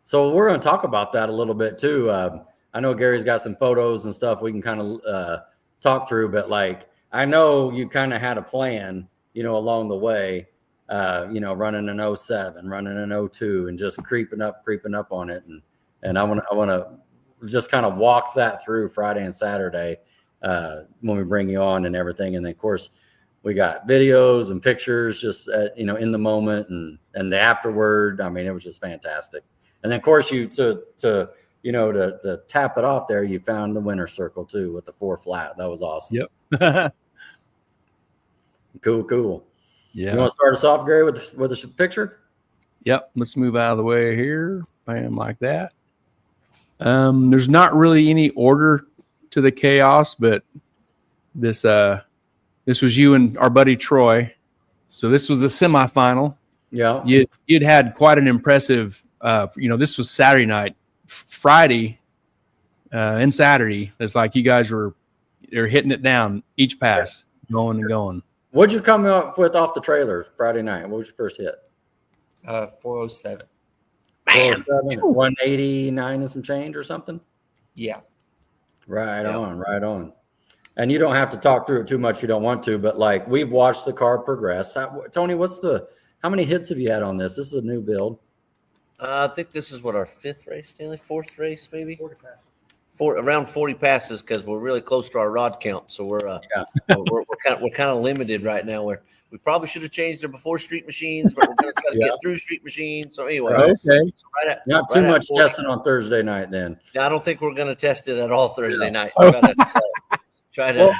So we're going to talk about that a little bit too. I know Gary's got some photos and stuff we can kind of talk through, but like, I know you kind of had a plan, along the way, running an 07, running an 02 and just creeping up on it. And I want to just kind of walk that through Friday and Saturday when we bring you on and everything. And then of course we got videos and pictures just in the moment and the afterward. I mean, it was just fantastic. And then of course you to tap it off there, you found the winner's circle too with the 4 flat. That was awesome. Yep. Cool. Yeah. You want to start us off, Gary, with the picture? Yep. Let's move out of the way here. Bam, like that. There's not really any order to the chaos, but this was you and our buddy Troy. So this was the semifinal. Yeah. You'd had quite an impressive, this was Saturday night. Friday and Saturday, it's like you guys were hitting it down each pass, going and going. What'd you come up with off the trailer Friday night? What was your first hit? 407. 407, 189 and some change or something? Yeah. Right on. And you don't have to talk through it too much. You don't want to, but like we've watched the car progress. Tony, how many hits have you had on this? This is a new build. I think this is our 5th race, Stanley, 4th race, maybe 40 passes. Around 40 passes because we're really close to our rod count, so we're kind of limited right now. We probably should have changed our before street machines, but we're going to try to get through street machines. So anyway, okay, not too much testing on Thursday night then. Yeah, I don't think we're going to test it at all Thursday night. Try to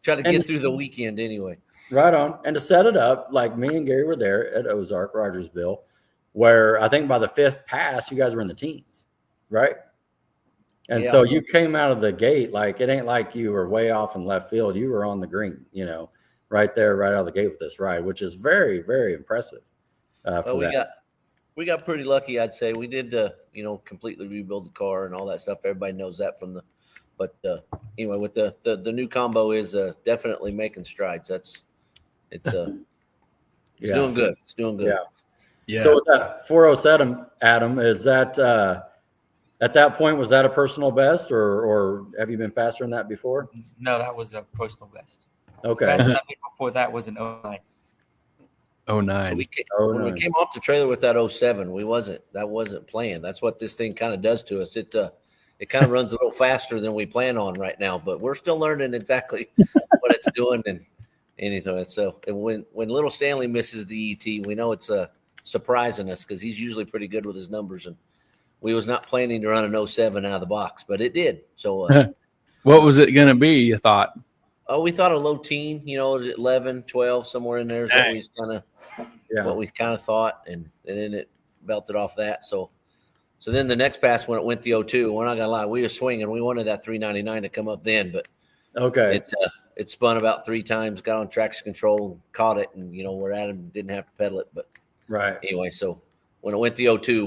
get through the weekend anyway. Right on. And to set it up, like me and Gary were there at Ozark, Rogersville. where I think by the 5th pass, you guys were in the teens, right? And so you came out of the gate, like, it ain't like you were way off in left field. You were on the green, you know, right there, right out of the gate with this ride, which is very, very impressive. We got pretty lucky, I'd say. We did, you know, completely rebuild the car and all that stuff. Everybody knows that from the, but anyway, with the new combo is definitely making strides. It's doing good. It's doing good. Yeah. So with that 407, Adam, is that at that point, was that a personal best, or have you been faster than that before? No, that was a personal best. Okay. Fastest I did before that was an 09. 09. So when we came off the trailer with that 07, that wasn't planned. That's what this thing kind of does to us. It kind of runs a little faster than we plan on right now, but we're still learning exactly what it's doing and anything. So when little Stanley misses the ET, we know it's surprising us because he's usually pretty good with his numbers, and we was not planning to run an 07 out of the box, but it did. So what was it going to be, you thought? Oh, we thought a low teen, you know, 11, 12, somewhere in there is what we kind of thought, and then it belted off that. So then the next pass when it went the 02, we're not gonna lie, we were swinging. We wanted that 399 to come up then, but it spun about 3 times, got on traction control, caught it, and you know we're at him, didn't have to pedal it. But anyway, so when it went the 02,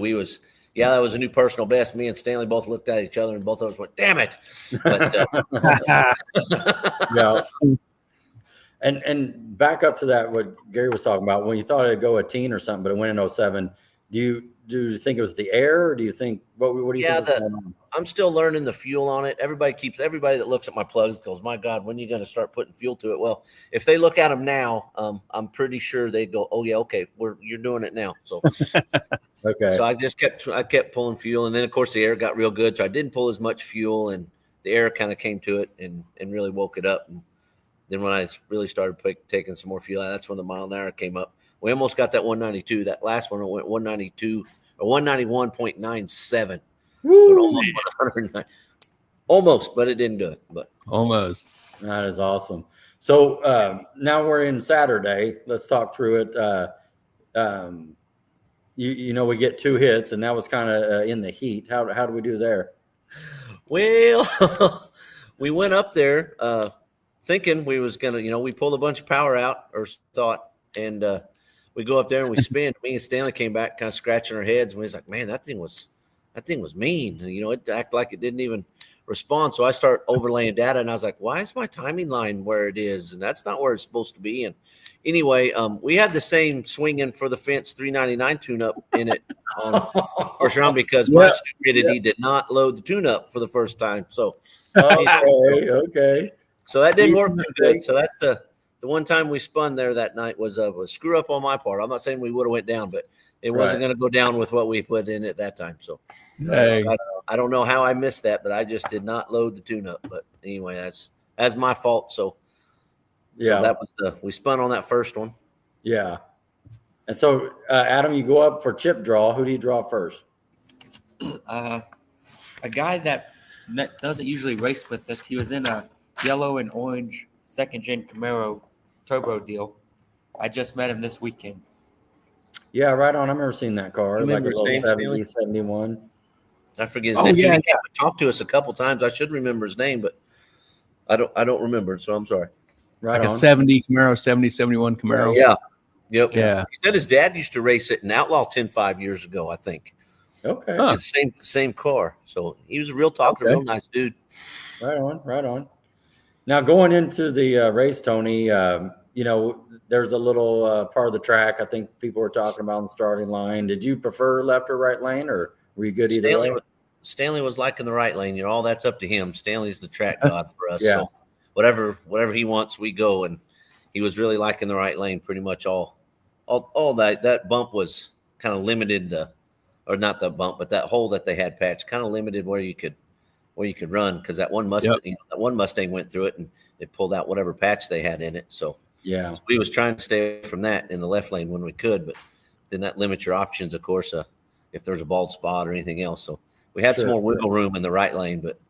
that was a new personal best. Me and Stanley both looked at each other, and both of us went, "Damn it!" But, yeah. And back up to that, what Gary was talking about, when you thought it'd go a teen or something, but it went in 07. Do you think it was the air, or do you think what do you think was going on? I'm still learning the fuel on it. Everybody that looks at my plugs goes, "My God, when are you going to start putting fuel to it?" Well, if they look at them now, I'm pretty sure they'd go, "Oh yeah, okay, you're doing it now." So okay. So I kept pulling fuel, and then of course the air got real good, so I didn't pull as much fuel, and the air kind of came to it and really woke it up. And then when I really started taking some more fuel out, that's when the mile an hour came up. We almost got that 192. That last one went 192 or 191.97. So almost 109. Almost, but it didn't do it. But almost. That is awesome. So now we're in Saturday. Let's talk through it. You know, we get 2 hits, and that was kind of in the heat. How do we do there? Well, we went up there thinking we was gonna, you know, we pulled a bunch of power out or thought, and we go up there and we spin. Me and Stanley came back, kind of scratching our heads, and we was like, "Man, that thing was mean." And, you know, it acted like it didn't even respond. So I start overlaying data, and I was like, "Why is my timing line where it is? And that's not where it's supposed to be." And anyway, we had the same swinging for the fence 399 tune-up in it first round because my stupidity did not load the tune-up for the first time. So okay. So that didn't work too good. So that's the one time we spun there that night was a screw up on my part. I'm not saying we would have went down, but it wasn't going to go down with what we put in at that time. So I don't know how I missed that, but I just did not load the tune-up. But anyway, that's my fault. So that was we spun on that first one. Yeah. And so Adam, you go up for chip draw. Who do you draw first? A guy that doesn't usually race with us. He was in a yellow and orange 2nd-gen Camaro turbo deal. I just met him this weekend. Yeah, right on. I remember seeing that car, like a little 70, 71. I forget his name. He came and talked to us a couple times. I should remember his name, but I don't remember, so I'm sorry. Right like on. a 70 Camaro, 71 Camaro. Yeah. Yep. Yeah. He said his dad used to race it in Outlaw 10-5 years ago, I think. Okay. Huh. It's same car. So he was a real talker, real nice dude. Right on. Now going into the race, Tony, you know, there's a little part of the track I think people were talking about on the starting line. Did you prefer left or right lane, or were you good either way? Stanley was liking the right lane. You know, all that's up to him. Stanley's the track god for us. Yeah. So whatever he wants, we go. And he was really liking the right lane pretty much all that bump was kind of limited or not the bump, but that hole that they had patched kind of limited where you could run, because that one Mustang went through it and it pulled out whatever patch they had in it. So we was trying to stay away from that in the left lane when we could, but then that limits your options, of course, if there's a bald spot or anything else. So we had some more wiggle room in the right lane, but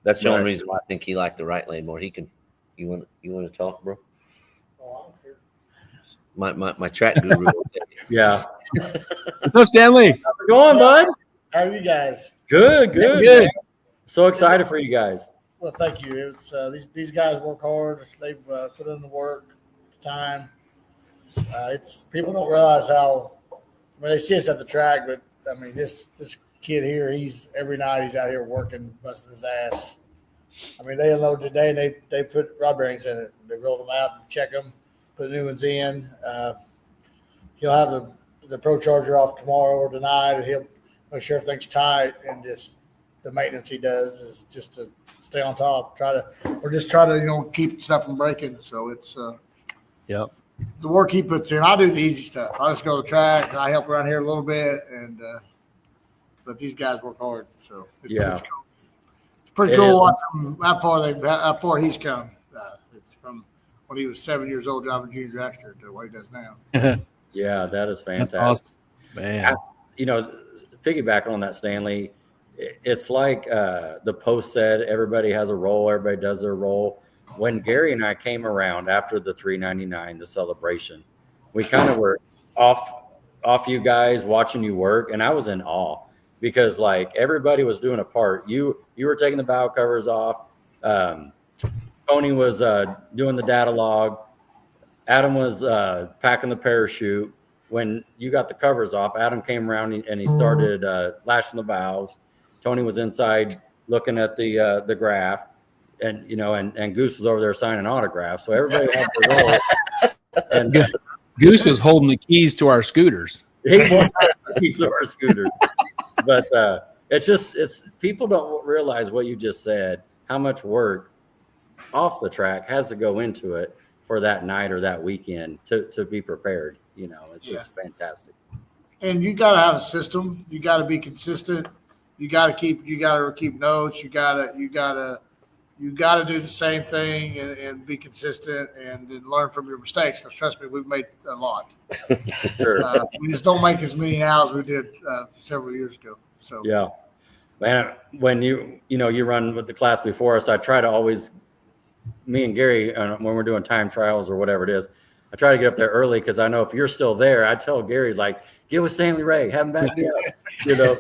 that's the only reason why I think he liked the right lane more. He can. You want to talk, bro? My track guru. Yeah. What's up, Stanley? How's it going, bud? How are you guys? Good. Good. So excited for you guys. Well, thank you. It's these guys work hard. They've put in the work, time. It's people don't realize how. I mean, they see us at the track, but I mean, this kid here, he's every night he's out here working, busting his ass. I mean, they unload today and they put rod bearings in it. They rolled them out, check them, put new ones in. He'll have the Pro Charger off tomorrow or tonight, and he'll make sure everything's tight. And just the maintenance he does is just to stay on top. Try to keep stuff from breaking. So it's Yep. the work he puts in. I do the easy stuff. I just go to the track and I help around here a little bit, and but these guys work hard. So it's cool. It's pretty cool watching how far he's come. It's from when he was 7 years old driving junior dragster to what he does now. Yeah, that is fantastic. That's awesome. Man. Piggybacking on that, Stanley, it's like the Post said, everybody has a role, everybody does their role. When Gary and I came around after the 399, the celebration, we kind of were off you guys, watching you work, and I was in awe because like everybody was doing a part. You were taking the bow covers off. Tony was doing the data log. Adam was packing the parachute. When you got the covers off, Adam came around and he started lashing the valves. Tony was inside looking at the graph, and Goose was over there signing autographs. So everybody had their role. And Goose was holding the keys to our scooters. He was the keys to our scooters. But it's people don't realize what you just said, how much work off the track has to go into it for that night or that weekend to be prepared. It's just fantastic. And you got to have a system. You got to be consistent. You got to keep notes. You got to do the same thing and be consistent and then learn from your mistakes. Because trust me, we've made a lot. Sure. We just don't make as many now as we did several years ago. So yeah, man. When you run with the class before us, I try to always, me and Gary, when we're doing time trials or whatever it is, I try to get up there early because I know if you're still there, I tell Gary, like, get with Stanley Ray, have him back me up,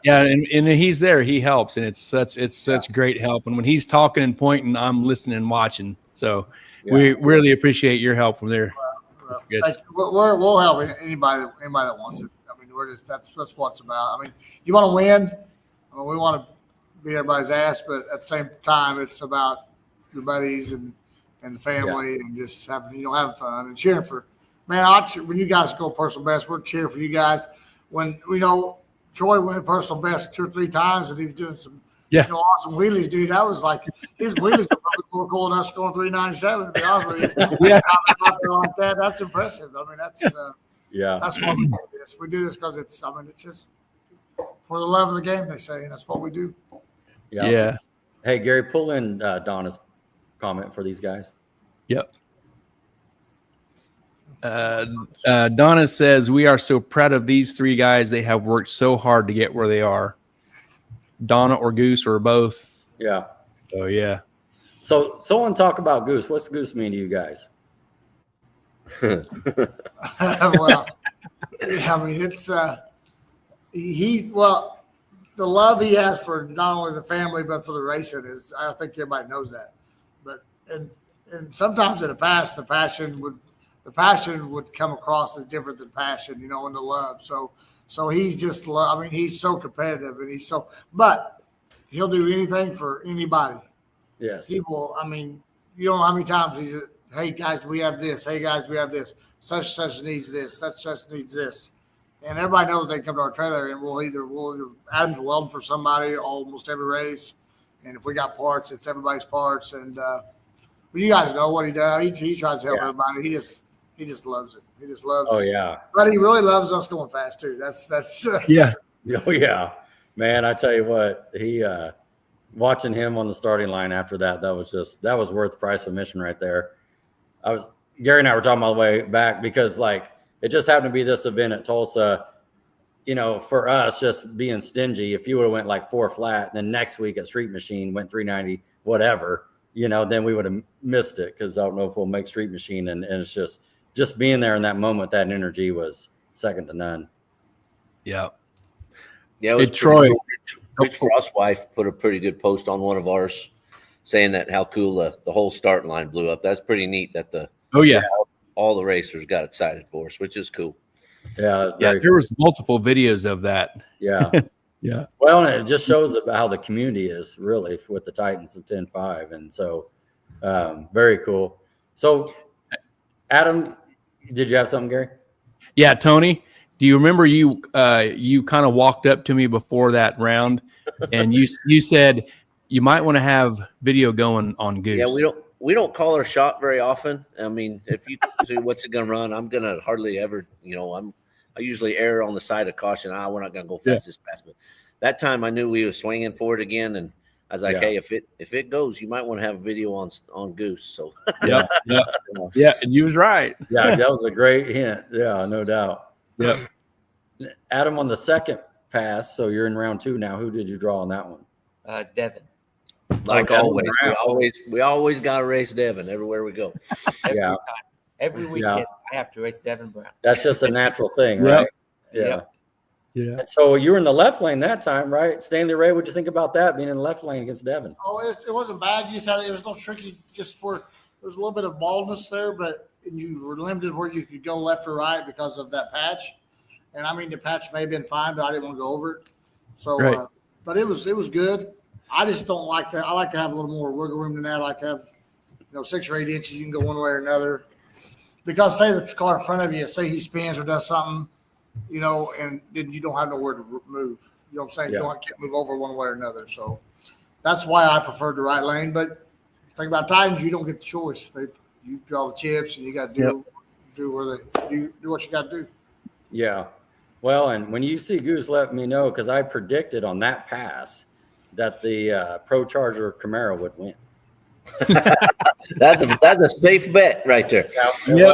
Yeah, and he's there. He helps, and it's such great help. And when he's talking and pointing, I'm listening and watching. So we really appreciate your help from there. We'll help anybody that wants it. I mean, that's what it's about. I mean, you want to win. I mean, we want to beat everybody's ass, but at the same time, it's about your buddies and the family and just having fun and cheering for. Man, when you guys go personal best, we're cheering for you guys. When Troy went personal best 2 or 3 times, and he was doing some awesome wheelies, dude. That was like his wheelies were probably more cool than us going 397. To be honest with you, like that, that's impressive. I mean, that's why we do this. We do this because it's just for the love of the game. They say, and that's what we do. Yeah. Hey, Gary, pull in Donna's comment for these guys. Yep. Donna says, we are so proud of these 3 guys. They have worked so hard to get where they are. Donna or Goose or both. Yeah. Oh, yeah. So someone talk about Goose. What's Goose mean to you guys? Well, I mean, it's the love he has for not only the family but for the racing is. I think everybody knows that. But and sometimes in the past, the passion would come across as different than passion, and the love. So he's just I mean, he's so competitive and but he'll do anything for anybody. Yes. People, I mean, you don't know how many times he said, hey guys, we have this. Hey guys, we have this. Such needs this. Such needs this. And everybody knows they come to our trailer and we'll either Adam's welding for somebody almost every race. And if we got parts, it's everybody's parts. And you guys know what he does. He tries to help everybody. He just loves it. He just loves. Oh yeah. But he really loves us going fast too. That's yeah. Oh yeah, man. I tell you what, he watching him on the starting line after that was worth the price of admission right there. Gary and I were talking all the way back because like it just happened to be this event at Tulsa. For us, just being stingy, if you would have went like 4 flat, then next week at Street Machine went 390, whatever, then we would have missed it because I don't know if we'll make Street Machine. And it's just being there in that moment, that energy was second to none. Yeah. Yeah, it was Troy. Cool. Rich Frost's wife put a pretty good post on one of ours saying that how cool the whole starting line blew up. That's pretty neat that all the racers got excited for us, which is cool. Yeah, there was multiple videos of that. Yeah. Yeah. Well, and it just shows about how the community is really with the Titans of 10-5. And so very cool. So Adam, did you have something, Gary? Yeah, Tony, do you remember you kind of walked up to me before that round and you said you might want to have video going on Goose? Yeah, we don't call our shot very often. I mean, if you say what's it gonna run, I'm gonna hardly ever, I usually err on the side of caution. We're not gonna go fast this fast. But that time I knew we were swinging for it again, and I was like, hey, if it goes, you might want to have a video on Goose. So yeah, and you was right. Yeah, that was a great hint. Yeah, no doubt. Yep. Adam, on the second pass, so you're in round 2 now. Who did you draw on that one? Devin. Like always, we always got to race Devin everywhere we go. Every weekend, I have to race Devin Brown. That's just a natural thing, right? Yeah. And so you were in the left lane that time, right? Stanley Ray, what'd you think about that, being in the left lane against Devin? Oh, it wasn't bad. You said it was no tricky, just for there was a little bit of baldness there, but you were limited where you could go left or right because of that patch. And I mean, the patch may have been fine, but I didn't want to go over it. So, but it was good. I just don't like to. I like to have a little more wiggle room than that. I like to have, 6 or 8 inches. You can go one way or another. Because say the car in front of you, say he spins or does something, and then you don't have nowhere to move. You know what I'm saying? Yeah. You can't move over one way or another. So that's why I prefer the right lane. But think about Titans, you don't get the choice. You draw the chips, and you got to do what you got to do. Yeah. Well, and when you see Goose, let me know, because I predicted on that pass that the Pro Charger Camaro would win. That's a safe bet right there. Yeah.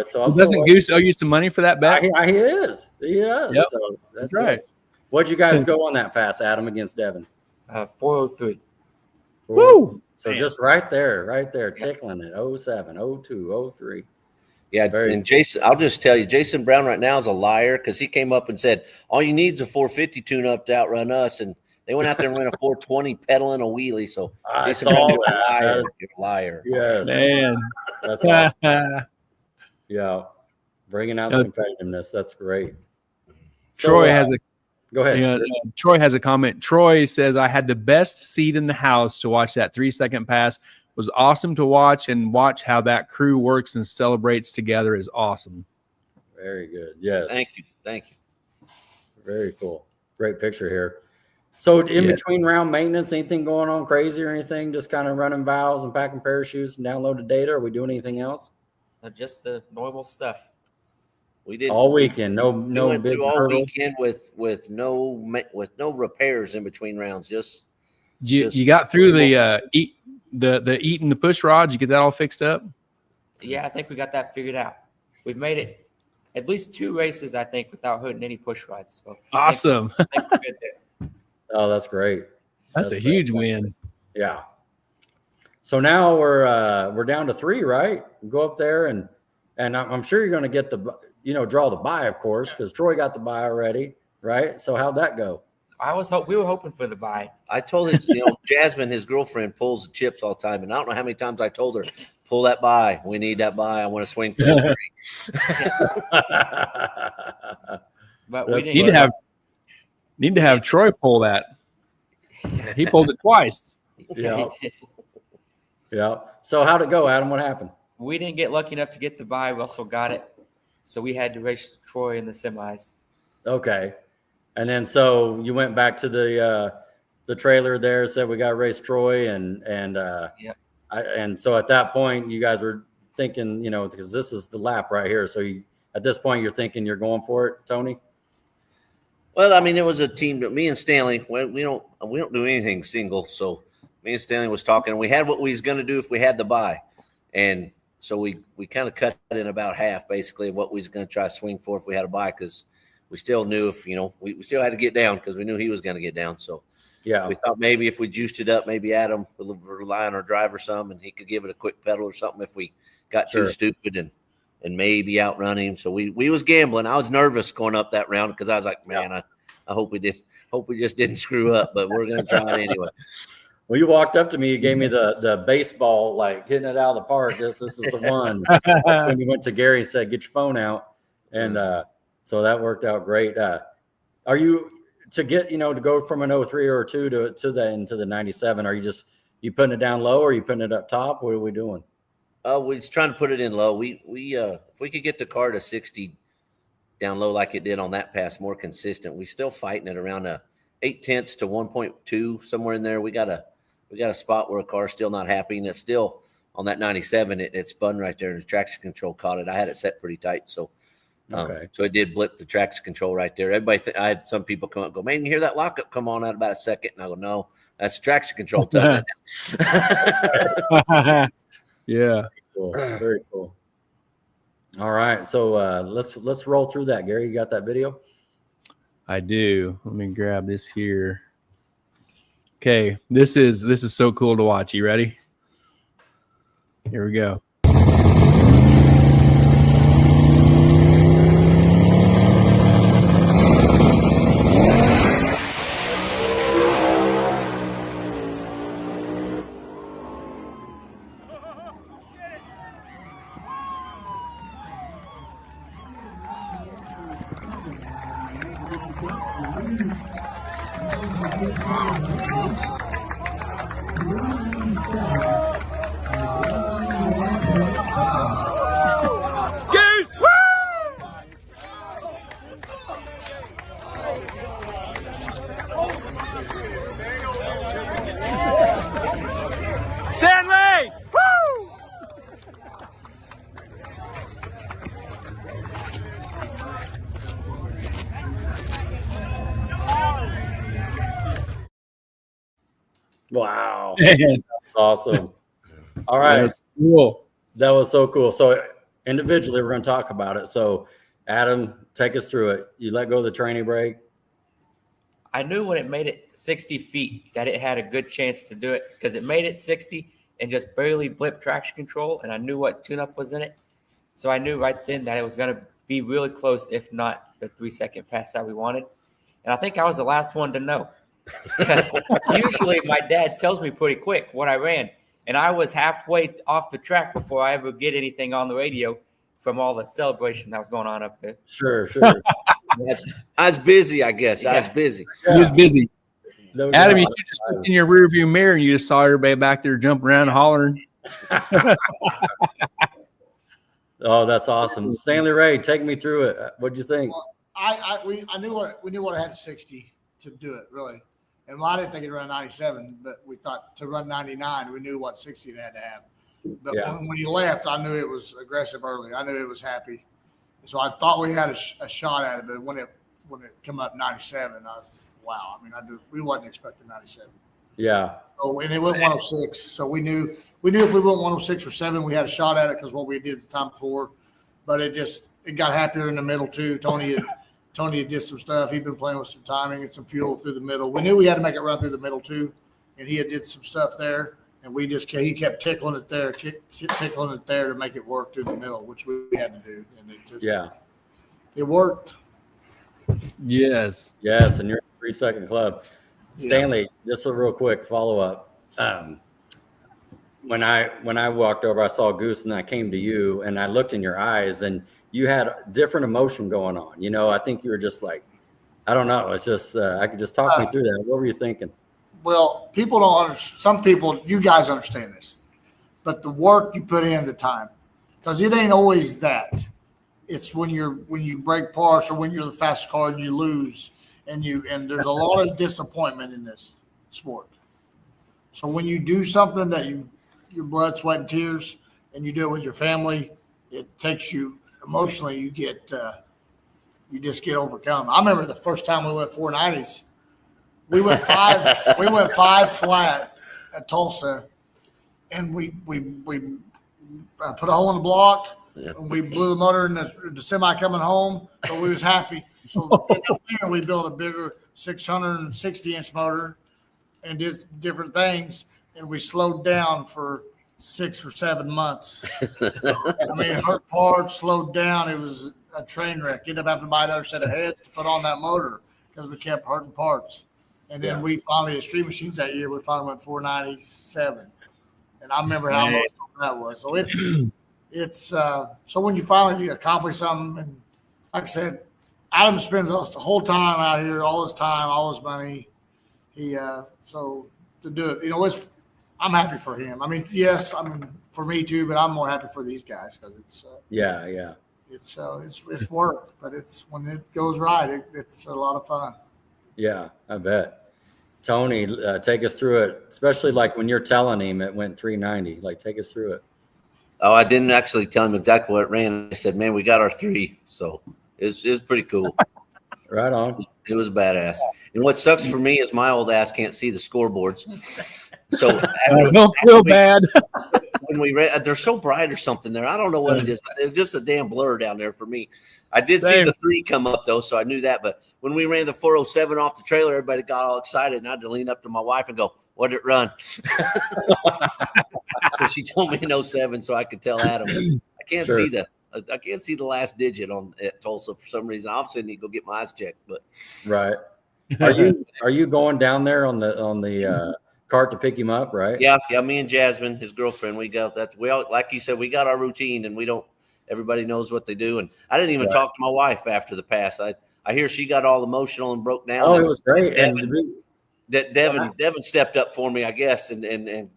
So doesn't Goose owe you some money for that bet? He is. Yep. So that's right. What'd you guys go on that pass, Adam, against Devin? 403. Woo! So just right there, tickling it. 07, 02, 03. Yeah, and Jason, I'll just tell you, Jason Brown right now is a liar because he came up and said, all you need is a 450 tune-up to outrun us, and they went out there and ran a 420 pedaling a wheelie. So I Jason Brown, saw that. you're a liar. Yes. Man. That's awesome. Yeah. Bringing out the competitiveness. That's great. Troy has a go ahead. Yeah, Troy has a comment. Troy says, I had the best seat in the house to watch that 3-second pass. It was awesome to watch, and watch how that crew works and celebrates together is awesome. Very good. Yes. Thank you. Very cool. Great picture here. So in between round maintenance, anything going on crazy or anything? Just kind of running valves and packing parachutes and downloading data? Are we doing anything else? Just the normal stuff. We did all weekend. No went big through all hurdles. weekend with no repairs in between rounds. You got through the eat and the push rods. You get that all fixed up? Yeah, I think we got that figured out. We've made it at least 2 races, I think, without hitting any push rods. So awesome. I think we're good there. Oh, that's great. That's a huge win. Yeah. So now we're down to 3, right? Go up there and I'm sure you're going to get draw the bye, of course, because Troy got the bye already, right? So how'd that go? We were hoping for the bye. I told his, Jasmine, his girlfriend, pulls the chips all the time, and I don't know how many times I told her, pull that bye. We need that bye. I want to swing for the 3. But we need to have Troy pull that. He pulled it twice. Yeah. Yeah. So how'd it go, Adam? What happened? We didn't get lucky enough to get the bye. Russell got it. So we had to race Troy in the semis. Okay. And then so you went back to the trailer there, said we got to race Troy, and so at that point you guys were thinking, because this is the lap right here. So at this point you're thinking you're going for it, Tony? Well, I mean, it was a team. Me and Stanley, we don't do anything single. So me and Stanley was talking. We had what we was going to do if we had the bye, and so we kind of cut it in about half, basically, of what we was going to try to swing for if we had a bye, because we still knew if we still had to get down because we knew he was going to get down. So yeah, we thought maybe if we juiced it up, maybe Adam would rely on our driver some, and he could give it a quick pedal or something if we got too stupid. And and maybe outrun him. So we was gambling. I was nervous going up that round because I was like, man, I hope we just didn't screw up, but we're gonna try it anyway. Well, you walked up to me, you gave me the baseball, like hitting it out of the park. This is the one. That's when you went to Gary and said, get your phone out. And so that worked out great. Are you to get, to go from an 03 or 2 to the 97? Are you putting it down low or are you putting it up top? What are we doing? We're just trying to put it in low. We if we could get the car to 60 down low like it did on that pass, more consistent, we still fighting it around a 0.8 to 1.2, somewhere in there. We got a spot where a car's still not happy, and it's still on that 97. It spun right there, and the traction control caught it. I had it set pretty tight, so so it did blip the traction control right there. I had some people come up and go, man, you hear that lockup come on out about a second? And I go, no, that's the traction control telling it. Yeah. Cool. Very cool. All right. So let's roll through that. Gary, you got that video? I do. Let me grab this here. Okay. This is so cool to watch. You ready? Here we go. Stanley! Woo! Wow. Awesome. All right. That's cool. That was so cool. So individually, we're going to talk about it. So Adam, take us through it. You let go of the training brake. I knew when it made it 60 feet that it had a good chance to do it because it made it 60 and just barely blipped traction control, and I knew what tune-up was in it. So I knew right then that it was going to be really close, if not the 3-second pass that we wanted. And I think I was the last one to know. Usually my dad tells me pretty quick what I ran, and I was halfway off the track before I ever get anything on the radio from all the celebration that was going on up there. Sure. I was busy, I guess. I was busy. He was busy. No Adam, doubt. you should just look in your rearview mirror and you just saw everybody back there jumping around, hollering. Oh, that's awesome. Stanley Ray, take me through it. What'd you think? Well, we knew what I had 60 to do it, really. And I didn't think it'd run 97, but we thought to run 99, we knew what 60 it had to have. But when he left, I knew it was aggressive early. I knew it was happy. So I thought we had a shot at it, but when it came up 97, I was wow. I mean, we wasn't expecting 97. Yeah. So and it went 106. So we knew if we went 106 or 7, we had a shot at it because what we did the time before. But it got happier in the middle too. Tony did some stuff. He'd been playing with some timing and some fuel through the middle. We knew we had to make it run through the middle too, and he did some stuff there. And he kept tickling it there to make it work through the middle, which we had to do. And it worked. Yes. And you're a 3-second club. Stanley, just a real quick follow-up. When I walked over, I saw Goose and I came to you and I looked in your eyes and you had different emotion going on. I think you were just like, I don't know. It's just, I could just talk me through that. What were you thinking? Well, people don't understand. Some people, you guys understand this, but the work you put in, the time, because it ain't always that. It's when you break parts or when you're the fastest car and you lose, and there's a lot of disappointment in this sport. So when you do something that your blood, sweat, and tears, and you do it with your family, it takes you emotionally. You just get overcome. I remember the first time we went 490s. We went 5 flat at Tulsa, and we put a hole in the block, and we blew the motor in the semi coming home, but we was happy. So we built a bigger 660-inch motor and did different things, and we slowed down for 6 or 7 months. I mean, hurt parts, slowed down. It was a train wreck. Ended up having to buy another set of heads to put on that motor because we kept hurting parts. And then we finally, at Street Machines that year, we finally went 497. And I remember how emotional that was. So it's so when you finally accomplish something, and like I said, Adam spends the whole time out here, all his time, all his money. So to do it, I'm happy for him. I mean, yes, for me too, but I'm more happy for these guys because it's it's work, but it's when it goes right, it's a lot of fun. Yeah, I bet. Tony, take us through it, especially like when you're telling him it went 390. Like, take us through it. Oh, I didn't actually tell him exactly what it ran. I said, man, we got our 3. So it was pretty cool. Right on. It was badass. And what sucks for me is my old ass can't see the scoreboards. So don't feel bad. When we ran, they're so bright or something there. I don't know what it is. It's just a damn blur down there for me. I did see the 3 come up though, so I knew that. But when we ran the 407 off the trailer, everybody got all excited, and I had to lean up to my wife and go, "What did it run?" So she told me in 07, so I could tell Adam. I can't see the last digit at Tulsa for some reason. I obviously need to go get my eyes checked. But right, are you going down there on the cart to pick him up? Right? Yeah. Me and Jasmine, his girlfriend, we all, like you said, we got our routine, and we don't. Everybody knows what they do, and I didn't even talk to my wife after the pass. I hear she got all emotional and broke down. Oh, it was great. Devin stepped up for me, I guess, and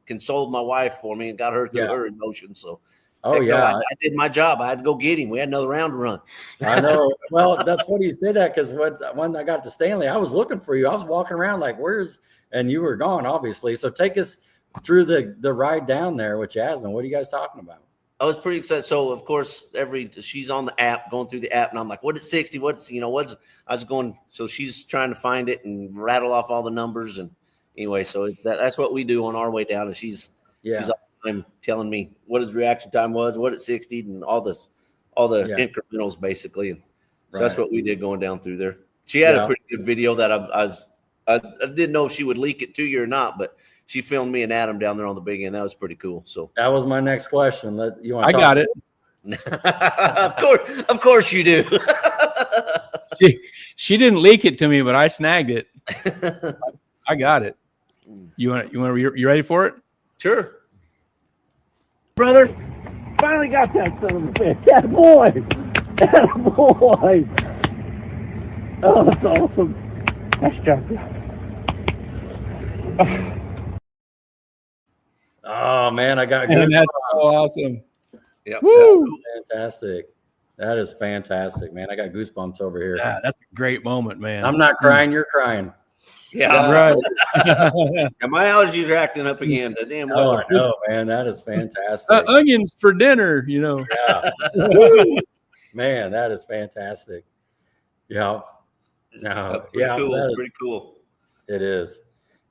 consoled my wife for me and got her through her emotions. So, I did my job. I had to go get him. We had another round to run. I know. Well, that's what he said that because when I got to Stanley, I was looking for you. I was walking around like, and you were gone, obviously. So take us through the ride down there with Jasmine. What are you guys talking about? I was pretty excited. So of course, she's on the app, going through the app, and I'm like, "What is 60? I was going." So she's trying to find it and rattle off all the numbers, and anyway, so that's what we do on our way down. And she's all the time telling me what his reaction time was, what it 60, and all the incrementals basically. And so that's what we did going down through there. She had a pretty good video that I didn't know if she would leak it to you or not, but she filmed me and Adam down there on the big end. That was pretty cool. So that was my next question. I got it. Of course you do. She didn't leak it to me, but I snagged it. I got it. You ready for it? Sure. Brother, finally got that son of a bitch. That boy. Oh, that's awesome. Nice job. Oh man, I got good. That's so awesome. Yeah, woo! Fantastic. That is fantastic, man. I got goosebumps over here. Yeah, that's a great moment, man. I'm not crying, you're crying. Yeah, right. And my allergies are acting up again. The damn weather. I know, man. That is fantastic. Onions for dinner, Yeah. Man, that is fantastic. Yeah. No, cool. Pretty cool. It is.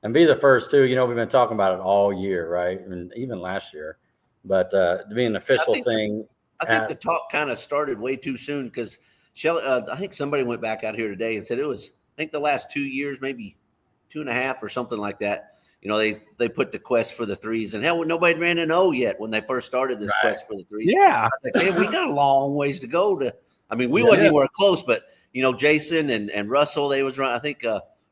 And be the first too. We've been talking about it all year, right? And even last year. But to be an official thing. I think the talk kind of started way too soon because I think somebody went back out here today and said it was, I think the last 2 years, maybe 2.5 or something like that. They put the quest for the 3s, and hell, nobody ran an O yet when they first started this quest for the 3s. Yeah. I was like, man, we got a long ways to go we wasn't anywhere close, but Jason and Russell, they was running. I think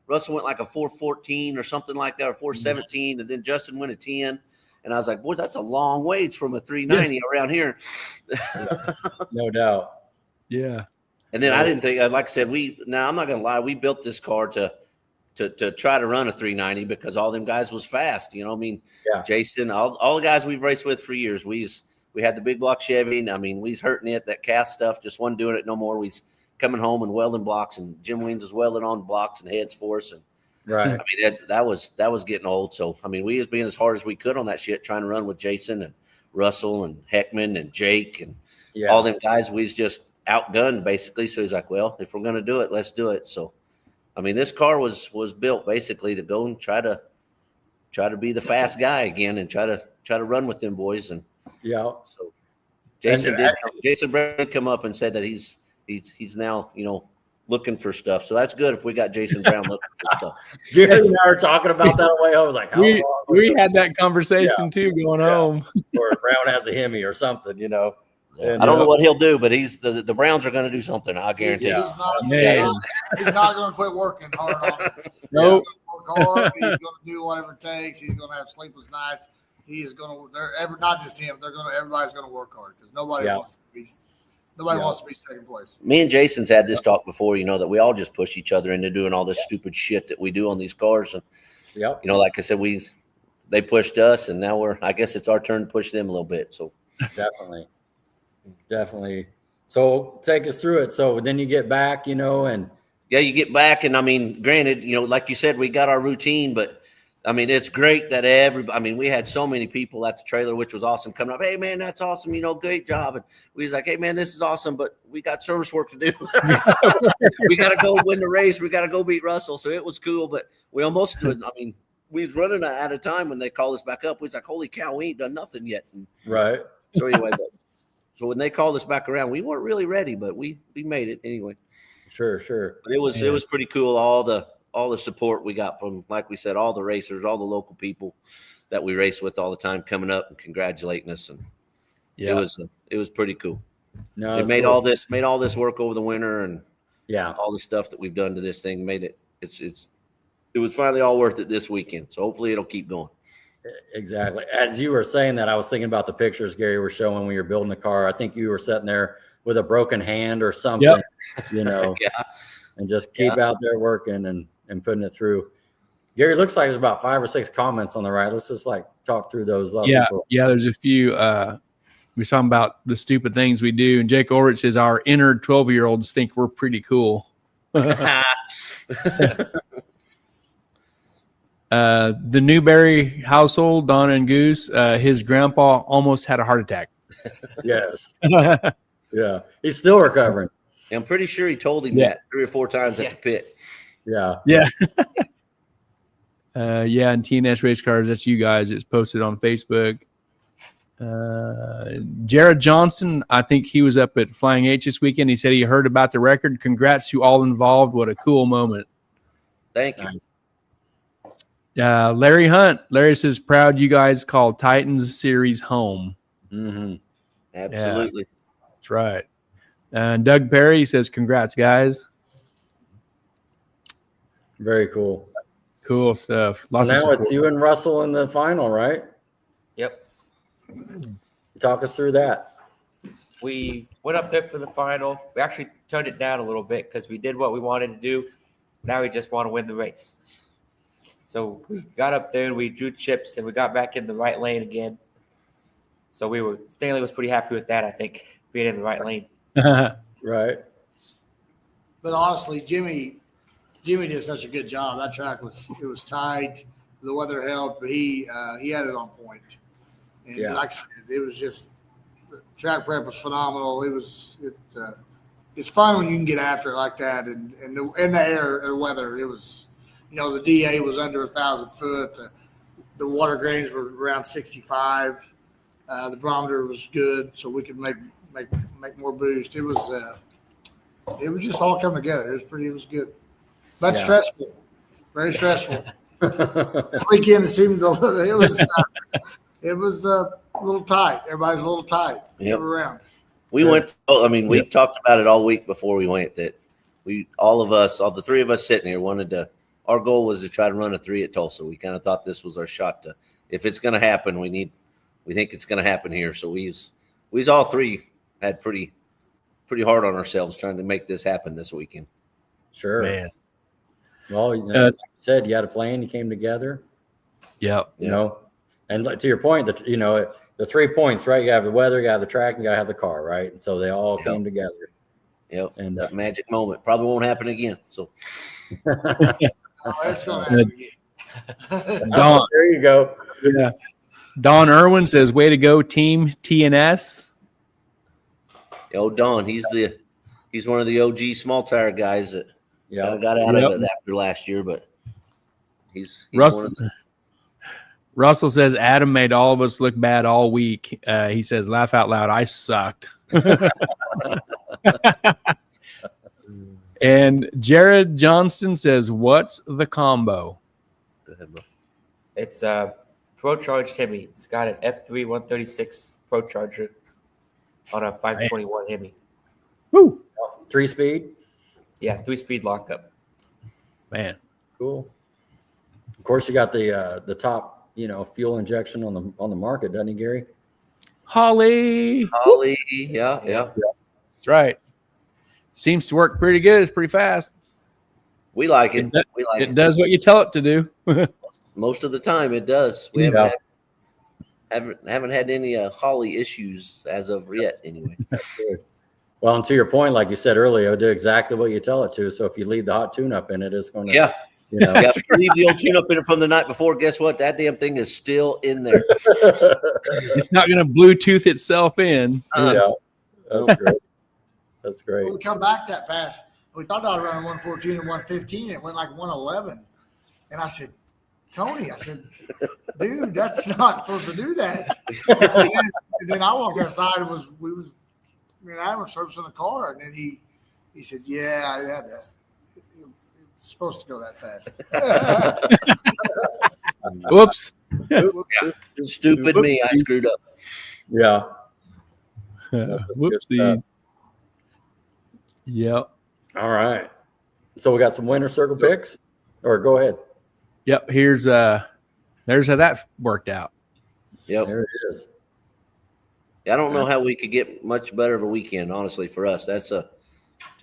Russell went like a 414 or something like that, or 417, and then Justin went a 10. And I was like, boy, that's a long ways from a 390 around here. No doubt. Yeah. And then I didn't think, like I said, I'm not going to lie, we built this car to try to run a 390 because all them guys was fast. Jason, all the guys we've raced with for years, we had the big block Chevy. And we's hurting it. That cast stuff just wasn't doing it no more. We's coming home and welding blocks, and Jim Wings is welding on blocks and heads for us. And right. That was getting old. So, we was being as hard as we could on that shit, trying to run with Jason and Russell and Heckman and Jake and all them guys. We was just outgunned basically. So he's like, well, if we're going to do it, let's do it. So, this car was built basically to go and try to be the fast guy again and try to run with them boys. And so Jason Brennan come up and said that he's now, looking for stuff. So that's good if we got Jason Brown looking for stuff. Gary and I were talking about that way. I was like, how long was we it? had that conversation too going home. Or Brown has a Hemi or something, you know. And, I don't know what he'll do, but the Browns are going to do something. I guarantee. He's not going to quit working hard on it. Nope. He's going to work hard. He's going to do whatever it takes. He's going to have sleepless nights. He's going to. Not just him. Everybody's going to work hard because nobody wants to be. Nobody wants to be second place. Me and Jason's had this talk before, that we all just push each other into doing all this stupid shit that we do on these cars. And, like I said, they pushed us, and now I guess it's our turn to push them a little bit. So Definitely. So take us through it. So then you get back, and. Yeah, you get back. And I mean, granted, like you said, we got our routine, but I mean, it's great that we had so many people at the trailer, which was awesome, coming up. Hey, man, that's awesome. Great job. And we was like, hey, man, this is awesome, but we got service work to do. We got to go win the race. We got to go beat Russell. So it was cool, but we almost did. I mean, we was running out of time when they called us back up. We was like, holy cow, we ain't done nothing yet. And right. So anyway, so when they called us back around, we weren't really ready, but we made it anyway. Sure. But it was pretty cool. All the support we got from, like we said, all the racers, all the local people that we race with all the time coming up and congratulating us. And it was pretty cool. No, it made all this work over the winter and all the stuff that we've done to this thing made it. It was finally all worth it this weekend. So hopefully it'll keep going. Exactly. As you were saying that, I was thinking about the pictures Gary was showing when you were building the car. I think you were sitting there with a broken hand or something, and just keep out there working and putting it through. Gary, looks like there's about 5 or 6 comments on the right. Let's just talk through those. There's a few. We're talking about the stupid things we do. And Jake Ulrich says our inner 12-year-olds think we're pretty cool. The Newberry household, Donna and Goose, his grandpa almost had a heart attack. Yes. Yeah. He's still recovering. I'm pretty sure he told him that 3 or 4 times at the pit. Yeah. And TNS Race Cars, that's you guys. It's posted on Facebook. Jared Johnson, I think he was up at Flying H this weekend. He said he heard about the record. Congrats to all involved. What a cool moment. Thank you. Nice. Larry Hunt. Larry says, proud you guys call Titans Series home. Mm-hmm. Absolutely. Yeah, that's right. And Doug Perry says, congrats, guys. Very cool. Cool stuff. Lots now of it's you and Russell in the final, right? Yep. Talk us through that. We went up there for the final. We actually toned it down a little bit because we did what we wanted to do. Now we just want to win the race. So we got up there and we drew chips and we got back in the right lane again. So Stanley was pretty happy with that, I think, being in the right lane. Right. But honestly, Jimmy did such a good job. That track was tight. The weather helped, but he had it on point. And like I said, it was just the track prep was phenomenal. It's fun when you can get after it like that, and the air and weather. It was, the DA was under 1,000 foot. The water grains were around 65. The barometer was good, so we could make more boost. It was just all coming together. It was good, but stressful, very stressful. This weekend it seemed it was a little tight. Everybody's a little tight. Yep. Around. We've talked about it all week before we went. That all the 3 of us sitting here our goal was to try to run a 3 at Tulsa. We kind of thought this was our shot to, if it's going to happen, we think it's going to happen here. So we all 3 had pretty hard on ourselves trying to make this happen this weekend. Sure. Man. Well, like you said, you had a plan, you came together. Yeah. And to your point, that the 3 points, right? You have the weather, you have the track, and you gotta have the car, right? And so they all came together. Yep. And that magic moment probably won't happen again. So It's gonna happen again. Don, there you go. Yeah. Don Irwin says, way to go, team TNS. Don, he's one of the OG small tire guys that got out of it after last year, but he's Russell says Adam made all of us look bad all week. He says, laugh out loud, I sucked. And Jared Johnston says, "What's the combo?" Go ahead, bro. It's a Pro Charged Hemi. It's got an F3 136 Pro Charger on a 521 Hemi. Woo, 3-speed. Yeah, 3-speed lockup. man. Cool. Of course, you got the top, fuel injection on the market, doesn't he, Gary? Holly. Yeah. That's right. Seems to work pretty good. It's pretty fast. We like it. It does what you tell it to do. Most of the time, it does. We haven't had any Holly issues as of yet, anyway. Well, and to your point, like you said earlier, it'll do exactly what you tell it to. So if you leave the hot tune-up in it, it's going to, Yeah, if you leave the old tune-up in it from the night before, guess what? That damn thing is still in there. It's not going to Bluetooth itself in. Yeah, that's great. That's great. When we come back that fast, we thought I was running 114 and 115. It went like 111. And I said, Tony, dude, that's not supposed to do that. and then I walked outside and me and Adam were servicing the car, and then he said, "Yeah, I had to. It's supposed to go that fast." Whoops. Stupid me, I screwed up. Yeah. Whoopsies. Yep. All right. So we got some winner circle picks, or go ahead. Yep. There's how that worked out. Yep. There it is. I don't know how we could get much better of a weekend, honestly, for us. That's to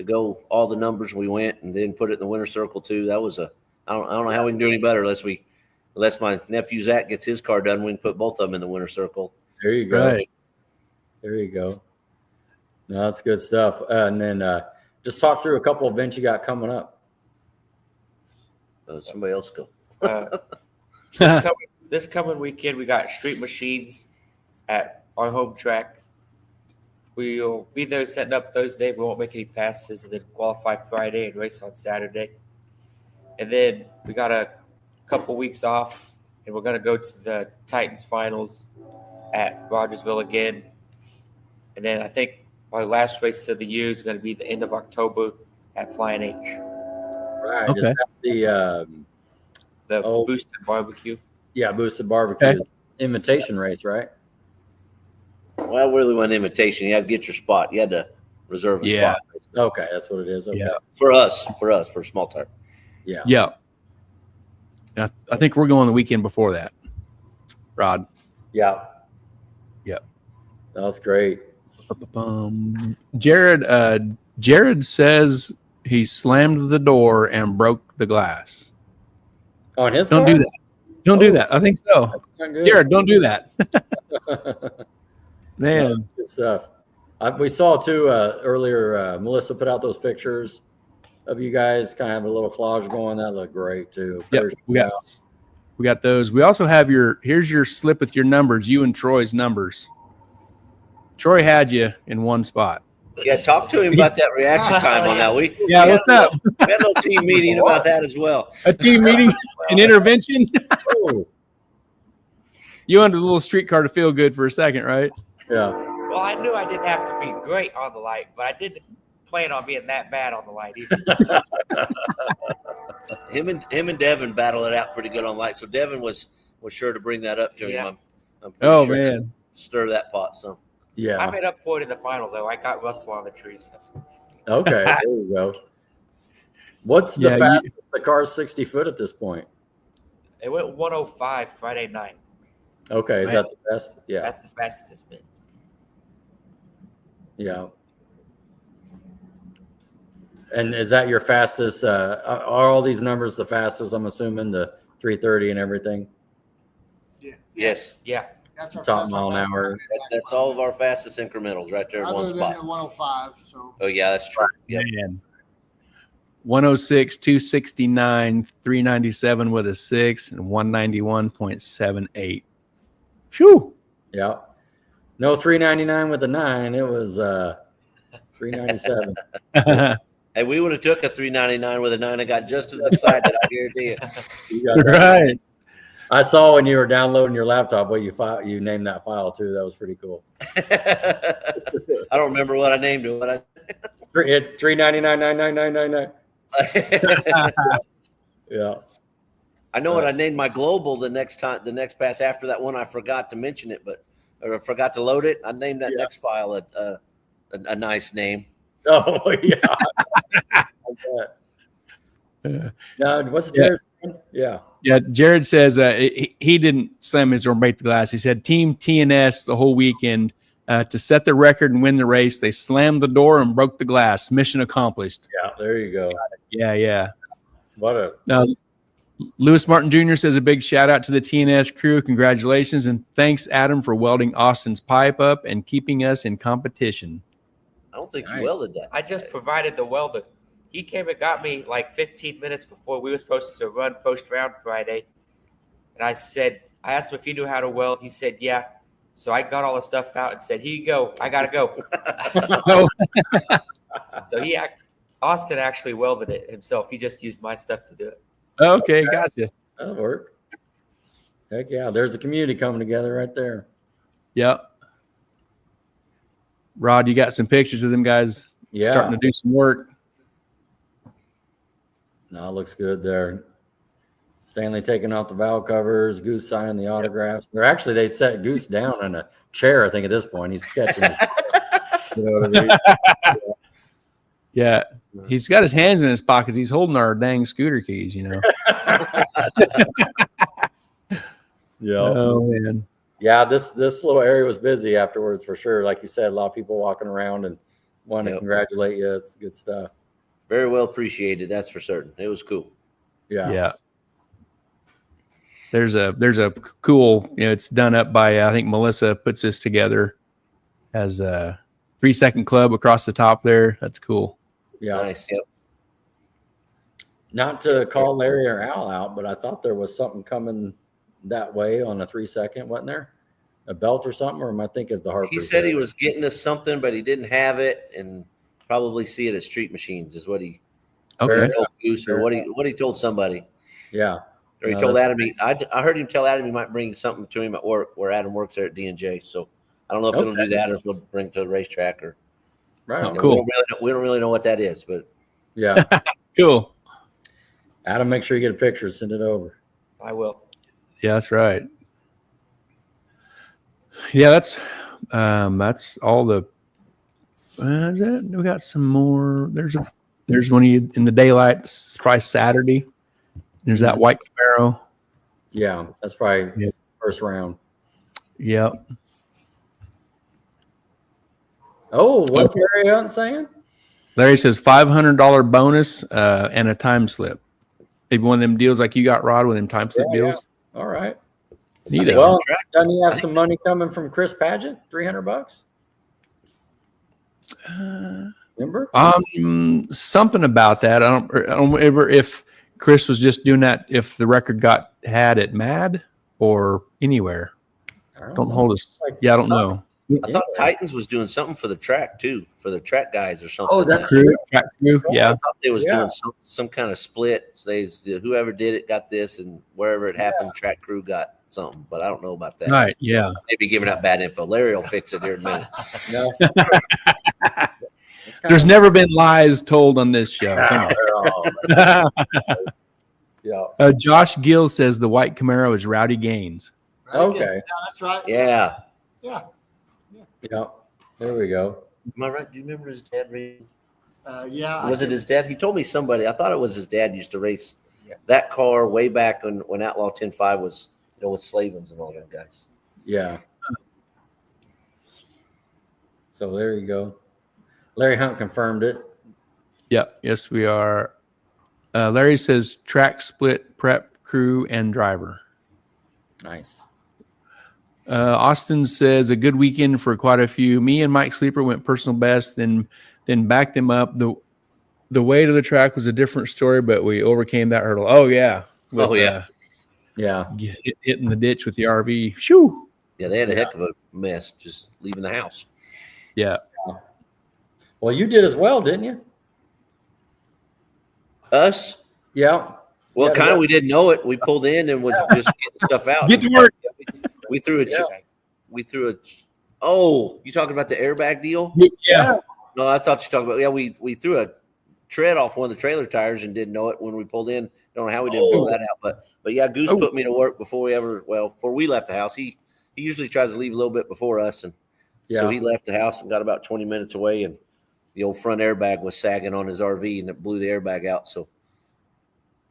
go all the numbers we went and then put it in the winner circle too. That was I don't know how we can do any better unless my nephew Zach gets his car done. We can put both of them in the winner circle. There you go. Right. There you go. No, that's good stuff. And then just talk through a couple events you got coming up. Somebody else go. This coming weekend, we got Street Machines at our home track. We'll be there setting up Thursday. We won't make any passes, and then qualify Friday and race on Saturday. And then we got a couple weeks off, and we're going to go to the Titans finals at Rogersville again. And then I think our last race of the year is going to be the end of October at Flying H. Right. Okay. Is that The Boosted Barbecue. Yeah, Boosted Barbecue. Okay. Invitation race, right? Well, really wasn't an invitation. You had to get your spot. You had to reserve a spot. Okay, that's what it is. Okay. Yeah. For us, for small tire. Yeah. Yeah. I think we're going the weekend before that, Rod. Yeah. Yep. That's great. Jared says he slammed the door and broke the glass. Oh, and his Don't car? do that. Don't do that. I think so. Not good. Jared, don't do that. Man. Good stuff. We saw too earlier. Melissa put out those pictures of you guys kind of have a little collage going. That looked great too. Yep, we got those. We also have here's your slip with your numbers, you and Troy's numbers. Troy had you in one spot. Yeah, talk to him about that reaction time on that. What's up? We had a little team meeting about that as well. A team meeting, an intervention. Oh, You wanted a little streetcar to feel good for a second, right? yeah. Well, I knew I didn't have to be great on the light, but I didn't plan on being that bad on the light either. Him and Devin battle it out pretty good on light. So Devin was sure to bring that up to him. I'm pretty sure man. stir that pot some. Yeah. I made up for it in the final, though. I got Russell on the trees. Okay. There you go. What's the fastest the car's 60 foot at this point? It went 105 Friday night. Okay. Is that the best? Yeah. That's the fastest it's been. Yeah. And is that your fastest? Are all these numbers the fastest? I'm assuming the 330 and everything. Yeah. Yes. Yeah. That's our Top mile an hour. That's all of our fastest incrementals right there in Other one than spot. the 105. So Oh, yeah, that's true. Yeah. Man. 106, 269, 397 with a 6, and 191.78. Phew. Yeah. No 399 with a 9. It was 397. Hey, we would have took a 399 with a 9 and got just as excited, I guarantee you. You got that. Right. I saw when you were downloading your laptop what you named that file too. That was pretty cool. I don't remember what I named it, but $3.99. Yeah. I know what I named my global the next pass after that one. I forgot to mention it, or forgot to load it. I named that next file a nice name. Oh yeah. Now, what's Jared saying? Yeah. Yeah, Jared says he didn't slam his or break the glass. He said Team TNS the whole weekend to set the record and win the race. They slammed the door and broke the glass. Mission accomplished. Yeah, there you go. Yeah. What a Lewis Martin Jr. says a big shout out to the TNS crew. Congratulations and thanks, Adam, for welding Austin's pipe up and keeping us in competition. I don't think you welded that. I just provided the welder. He came and got me like 15 minutes before we were supposed to run first round Friday. And I asked him if he knew how to weld. He said, yeah. So I got all the stuff out and said, here you go. I got to go. So Austin actually welded it himself. He just used my stuff to do it. Okay, gotcha. that'll work. Heck yeah. There's the community coming together right there. Yep. Rod, you got some pictures of them guys starting to do some work. No, it looks good there. Stanley taking off the valve covers, Goose signing the autographs. They set Goose down in a chair, I think, at this point. He's catching his you know what I mean? Yeah. He's got his hands in his pockets. He's holding our dang scooter keys, you know. Yeah. Oh man. Yeah, this little area was busy afterwards for sure. Like you said, a lot of people walking around and wanting to congratulate you. It's good stuff. Very well appreciated, that's for certain. It was cool. Yeah. There's a cool, it's done up by I think Melissa puts this together as a 3-second club across the top there. That's cool. Yeah. Nice. Yep. Not to call Larry or Al out, but I thought there was something coming that way on a 3-second, wasn't there? A belt or something, or am I thinking of the Harper? He said he was getting us something, but he didn't have it, and probably see it at Street Machines is what he told Goose, or what he told somebody. Yeah. Or he told Adam. I heard him tell Adam he might bring something to him at work where Adam works there at D&J. So I don't know if he'll do that or if he'll bring it to the racetrack or. Right. Cool. We don't really know what that is, but yeah. Cool. Adam, make sure you get a picture, send it over. I will. Yeah, that's right. Yeah, that's all the. We got some more. There's one in the daylight. It's probably Saturday. There's that white Camaro. Yeah, that's probably first round. Yep. Oh, what's Larry Hunt saying? Larry says $500 bonus and a time slip. Maybe one of them deals like you got, Rod, with them time slip deals. Yeah. All right. Neat. Well, doesn't he have some money coming from Chris Paget? $300? Remember? Something about that. I don't remember if Chris was just doing that if the record got had at Mad or anywhere. Don't hold us. I don't know. I thought Titans was doing something for the track too, for the track guys or something. Oh, that's true. Track crew. Yeah. I thought they was doing some kind of split. So whoever did it got this, and wherever it happened, track crew got something. But I don't know about that. Right. Yeah. Maybe giving out bad info. Larry will fix it here in a minute. No. There's never been lies told on this show. Come on. Yeah. Josh Gill says the white Camaro is Rowdy Gaines. Okay. Yeah, that's right. Yeah. Yeah. Yeah. There we go. Am I right? Do you remember his dad racing? Yeah. Was it his dad? He told me somebody. I thought it was his dad used to race that car way back when Outlaw 10.5 was, with Slavens and all them guys. Yeah. So there you go. Larry Hunt confirmed it. Yep. Yes, we are. Larry says track split, prep, crew, and driver. Nice. Austin says a good weekend for quite a few. Me and Mike Sleeper went personal best, then backed them up. The way to the track was a different story, but we overcame that hurdle. Oh yeah. Yeah. Hitting the ditch with the RV. Shoo. Yeah, they had a heck of a mess just leaving the house. Yeah. Well, you did as well, didn't you? Us? Yeah. Well, kind of. We didn't know it. We pulled in and was just getting stuff out. Get to work. We threw it. We threw it. Oh, you talking about the airbag deal? Yeah. No, I thought you were talking about. Yeah, we threw a tread off one of the trailer tires and didn't know it when we pulled in. Don't know how we didn't figure that out, but yeah, Goose put me to work before we left the house. He usually tries to leave a little bit before us, and so he left the house and got about 20 minutes away, and the old front airbag was sagging on his RV, and it blew the airbag out. So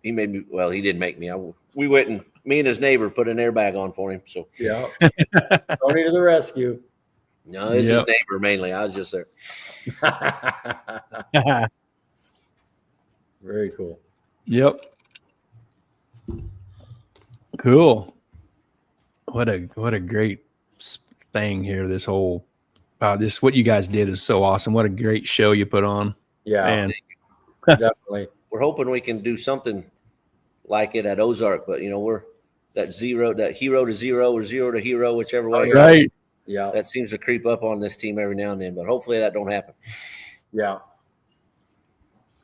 he made me. Well, he didn't make me. We went and me and his neighbor put an airbag on for him. So yeah, Tony to the rescue. No, it's his neighbor mainly. I was just there. Very cool. Yep. Cool. What a great thing here. This whole what you guys did is so awesome. What a great show you put on. Yeah, man. Definitely. We're hoping we can do something like it at Ozark, but we're that hero to zero or zero to hero, whichever way. Right. Yeah. That seems to creep up on this team every now and then, but hopefully that don't happen. Yeah.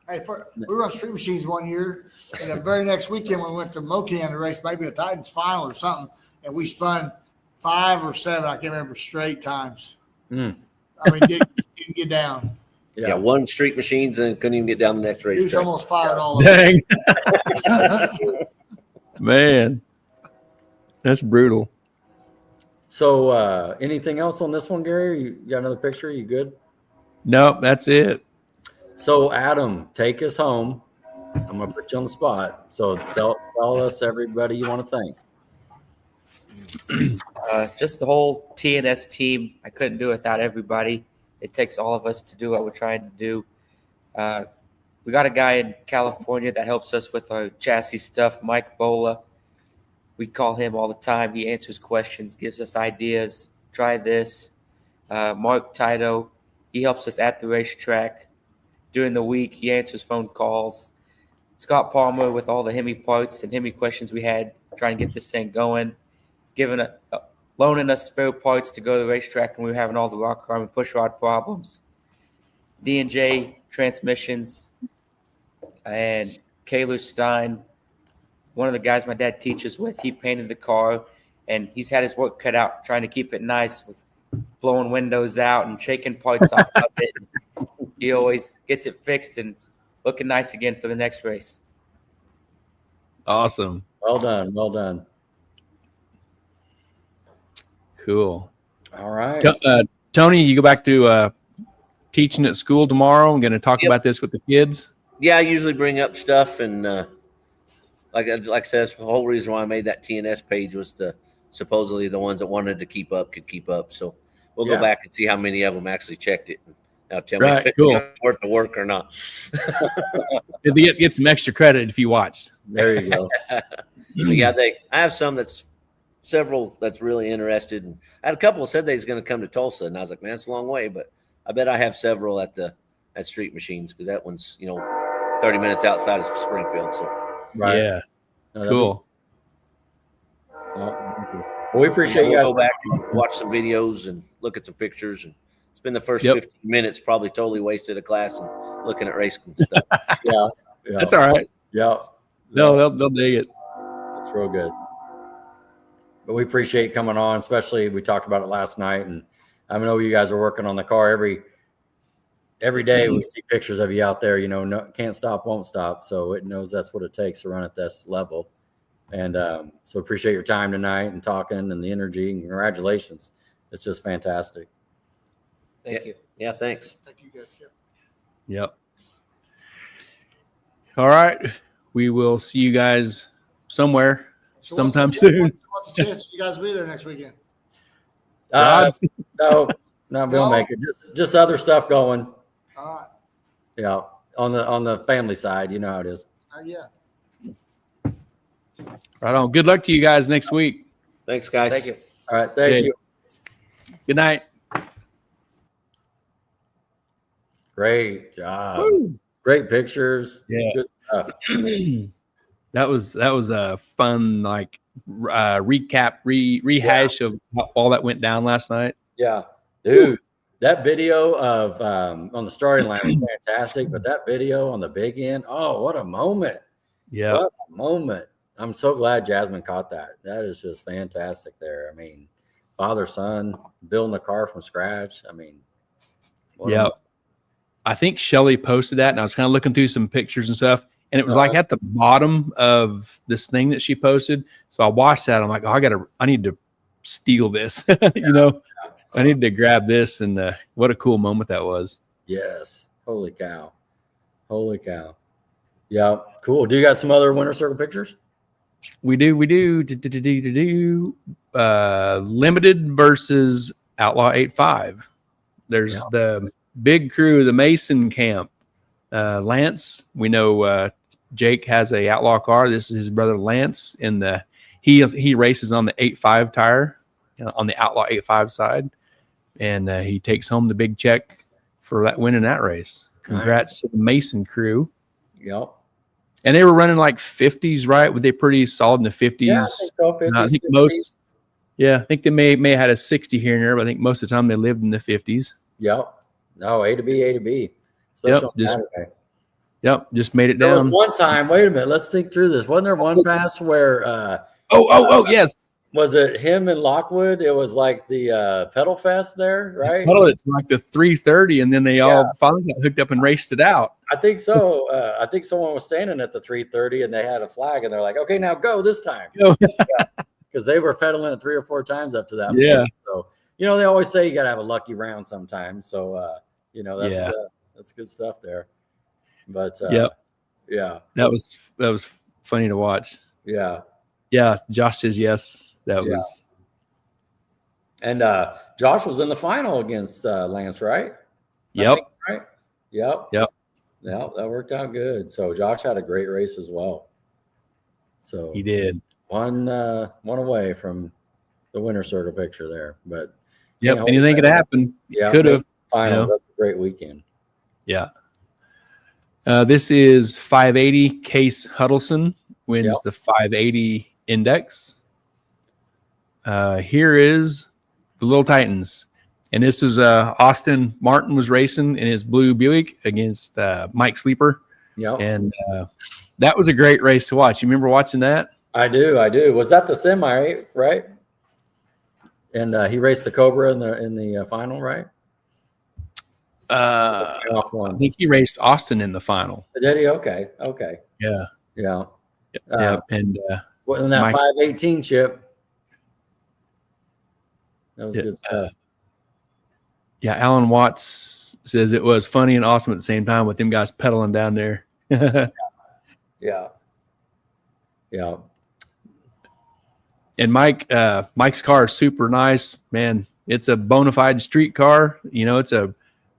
Hey, we were on Street Machines one year, and the very next weekend we went to Mocan to race maybe a Titans final or something, and we spun 5 or 7, I can't remember, straight times. I mean, didn't get down. Yeah, one Street Machines and couldn't even get down the next race. He was almost fired all of Dang. Man, that's brutal. So anything else on this one, Gary? You got another picture? You good? Nope, that's it. So Adam, take us home. I'm gonna put you on the spot. So tell us everybody you want to thank. Just the whole TNS team. I couldn't do it without everybody. It takes all of us to do what we're trying to do. We got a guy in California that helps us with our chassis stuff, Mike Bola. We call him all the time. He answers questions, gives us ideas. Try this. Mark Tito, he helps us at the racetrack. During the week, he answers phone calls. Scott Palmer with all the Hemi parts and Hemi questions we had, trying to get this thing going, loaning us spare parts to go to the racetrack when we were having all the rock arm and push rod problems. D&J transmissions and Kaylor Stein, one of the guys my dad teaches with, he painted the car, and he's had his work cut out trying to keep it nice with blowing windows out and shaking parts off of it. He always gets it fixed and looking nice again for the next race. Awesome. Well done. Well done. Cool. All right. Tony, you go back to teaching at school tomorrow. I'm going to talk about this with the kids. Yeah, I usually bring up stuff, and like I said, that's the whole reason why I made that TNS page was to supposedly the ones that wanted to keep up could keep up. So we'll go back and see how many of them actually checked it. Now tell me if it's worth the work or not. You'll get some extra credit if you watched. There you go. Yeah, I have several that's really interested, and I had a couple that said they was going to come to Tulsa, and I was like, man, it's a long way, but I bet I have several at Street Machines, because that one's 30 minutes outside of Springfield. So right. Yeah, cool. Well, we appreciate you guys. Go back and watch some videos and look at some pictures, and spend the first 15 minutes probably totally wasted a class and looking at racing stuff. Yeah, that's all right. Yeah, they'll dig it. It's real good. But we appreciate you coming on, especially we talked about it last night, and I know you guys are working on the car every day. We see pictures of you out there. Can't stop, won't stop. So it knows that's what it takes to run at this level. And so appreciate your time tonight and talking and the energy. And congratulations! It's just fantastic. Thank you. Yeah, thanks. Thank you guys. Yep. All right. We will see you guys somewhere sometime soon. What's the chance you guys will be there next weekend? No, we'll make it. Just other stuff going. All right. Yeah, on the family side, you know how it is. Yeah. Right on. Good luck to you guys next week. Thanks, guys. Thank you. All right. Thank you. Good night. Great job. Woo. Great pictures. Yeah. Good stuff. That was a fun recap rehash of all that went down last night. Yeah, dude, that video of on the starting line was fantastic, but that video on the big end, oh, what a moment. Yeah. What a moment. I'm so glad Jasmine caught that. That is just fantastic there. I mean, father, son, building the car from scratch. I mean, I think Shelly posted that, and I was kind of looking through some pictures and stuff, and it was like at the bottom of this thing that she posted. So I watched that. I'm like, oh, I need to steal this. You know, I need to grab this, and what a cool moment that was. Yes. Holy cow. Yeah. Cool. Do you got some other Winter Circle pictures? We do. Limited versus Outlaw 8.5. There's the big crew, the Mason camp. Lance, we know Jake has a Outlaw car. This is his brother Lance. He races on the 8.5 tire, on the Outlaw 8.5 side, and he takes home the big check for winning that race. Congrats to the Mason crew. Yep. And they were running like 50s, right? Were they pretty solid in the 50s? Yeah, I think so. 50s, I think 50s. most. Yeah, I think they may have had a 60 here and there, but I think most of the time they lived in the 50s. Yep. No, A to B. Especially on Saturday. Just made it There was down. one time, wait a minute, let's think through this. Wasn't there one pass where Yes. was it him and Lockwood? It was like the pedal fest there, right? It's like the 330, and then they all finally got hooked up and raced it out. I think so. I think someone was standing at the 330 and they had a flag and they're like, okay, now go this time. Go. Because they were pedaling it 3 or 4 times up to that Yeah. point. So, they always say you got to have a lucky round sometimes. So, that's good stuff there. But, yeah. That was funny to watch. Yeah. Yeah. Josh says yes. That was. And Josh was in the final against Lance, right? Yep. Right? Yep. Yeah, that worked out good. So Josh had a great race as well. So He did. One away from the Winter Circle picture there, but anything could happen. Yeah, Could have. Finals. That's a great weekend. Yeah. This is 580. Case Huddleston wins the 580 index. Here is the Little Titans. And this is Austin Martin was racing in his blue Buick against Mike Sleeper. Yeah. And that was a great race to watch. You remember watching that? I do. Was that the semi, right? And he raced the Cobra in the final, right? I think he raced Austin in the final. Did he? Okay. Yeah. And in that 518 chip, that was good stuff. Yeah, Alan Watts says it was funny and awesome at the same time with them guys pedaling down there. Yeah. And Mike's car is super nice, man. It's a bona fide street car. It's a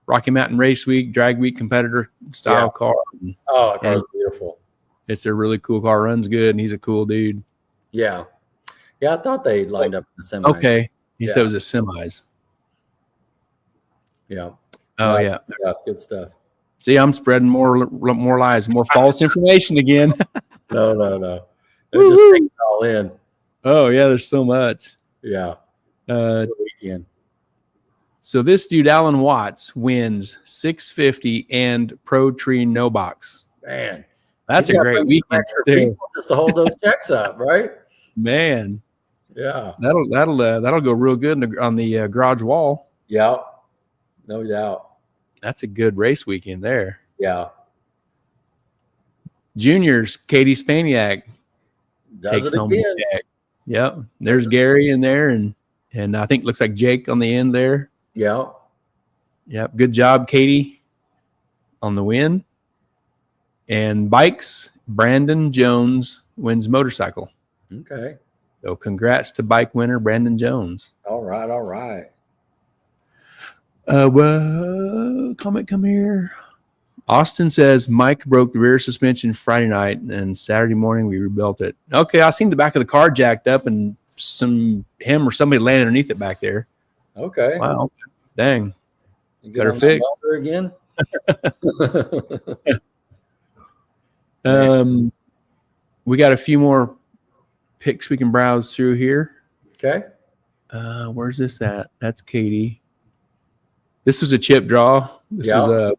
Rocky Mountain Race Week, Drag Week competitor style car. Oh, the car is beautiful. It's a really cool car. Runs good, and he's a cool dude. Yeah. I thought they lined up in the semis. Okay, he said it was a semis. Yeah. Oh yeah. Good stuff. See, I'm spreading more lies, more false information again. No. They're just taking it all in. Oh yeah, there's so much. Yeah. Weekend. So this dude, Alan Watts, wins 650 and Pro Tree No Box. Man, that's a great weekend. Just to hold those checks up, right? Man. Yeah. That'll go real good on the garage wall. Yeah. No doubt. That's a good race weekend there. Yeah. Juniors, Katie Spaniak takes home the check. Yep. There's Gary in there, and I think it looks like Jake on the end there. Yeah. Yep. Good job, Katie, on the win. And bikes, Brandon Jones wins motorcycle. Okay. So congrats to bike winner Brandon Jones. All right. Comment come here. Austin says Mike broke the rear suspension Friday night, and Saturday morning we rebuilt it. Okay, I seen the back of the car jacked up, and him or somebody landed underneath it back there. Okay. Wow. Dang. Got her fixed again. We got a few more picks we can browse through here. Okay. Where's this at? That's Katie. This was a chip draw. This was a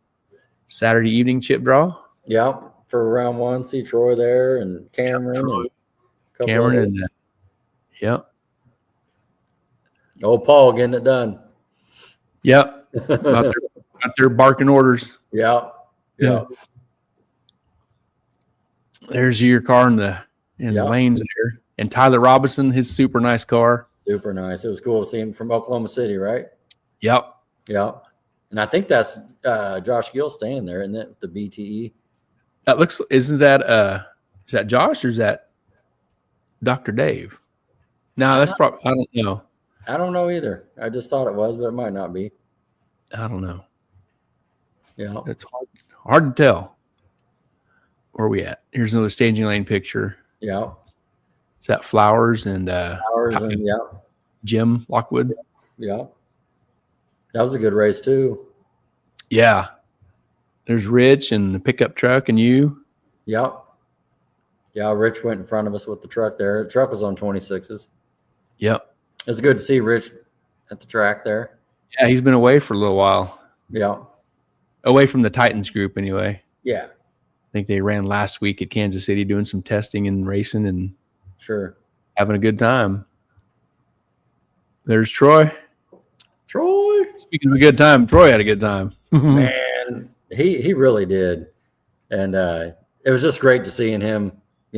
Saturday evening chip draw. Yeah, for round 1, see Troy there and Cameron. And yep. Old Paul getting it done. Yep. Out out there barking orders. Yeah. Yeah. There's your car in the lanes there. And Tyler Robinson, his super nice car. Super nice. It was cool to see him from Oklahoma City, right? Yep. Yeah. And I think that's Josh Gill staying there, isn't it? The BTE. Isn't that is that Josh or is that Dr. Dave? No, that's probably, I don't know. I don't know either. I just thought it was, but it might not be. I don't know. Yeah. It's hard to tell. Where are we at? Here's another staging lane picture. Yeah. Is that Flowers and Jim Lockwood? Yeah. That was a good race too. Yeah. There's Rich and the pickup truck and you. Yeah. Yeah. Rich went in front of us with the truck there. The truck was on 26s. Yep. It was good to see Rich at the track there. Yeah, he's been away for a little while. Yeah. Away from the Titans group anyway. Yeah. I think they ran last week at Kansas City doing some testing and racing and sure having a good time. There's Troy. Speaking of a good time, Troy had a good time. Man, he really did. And it was just great to seeing him,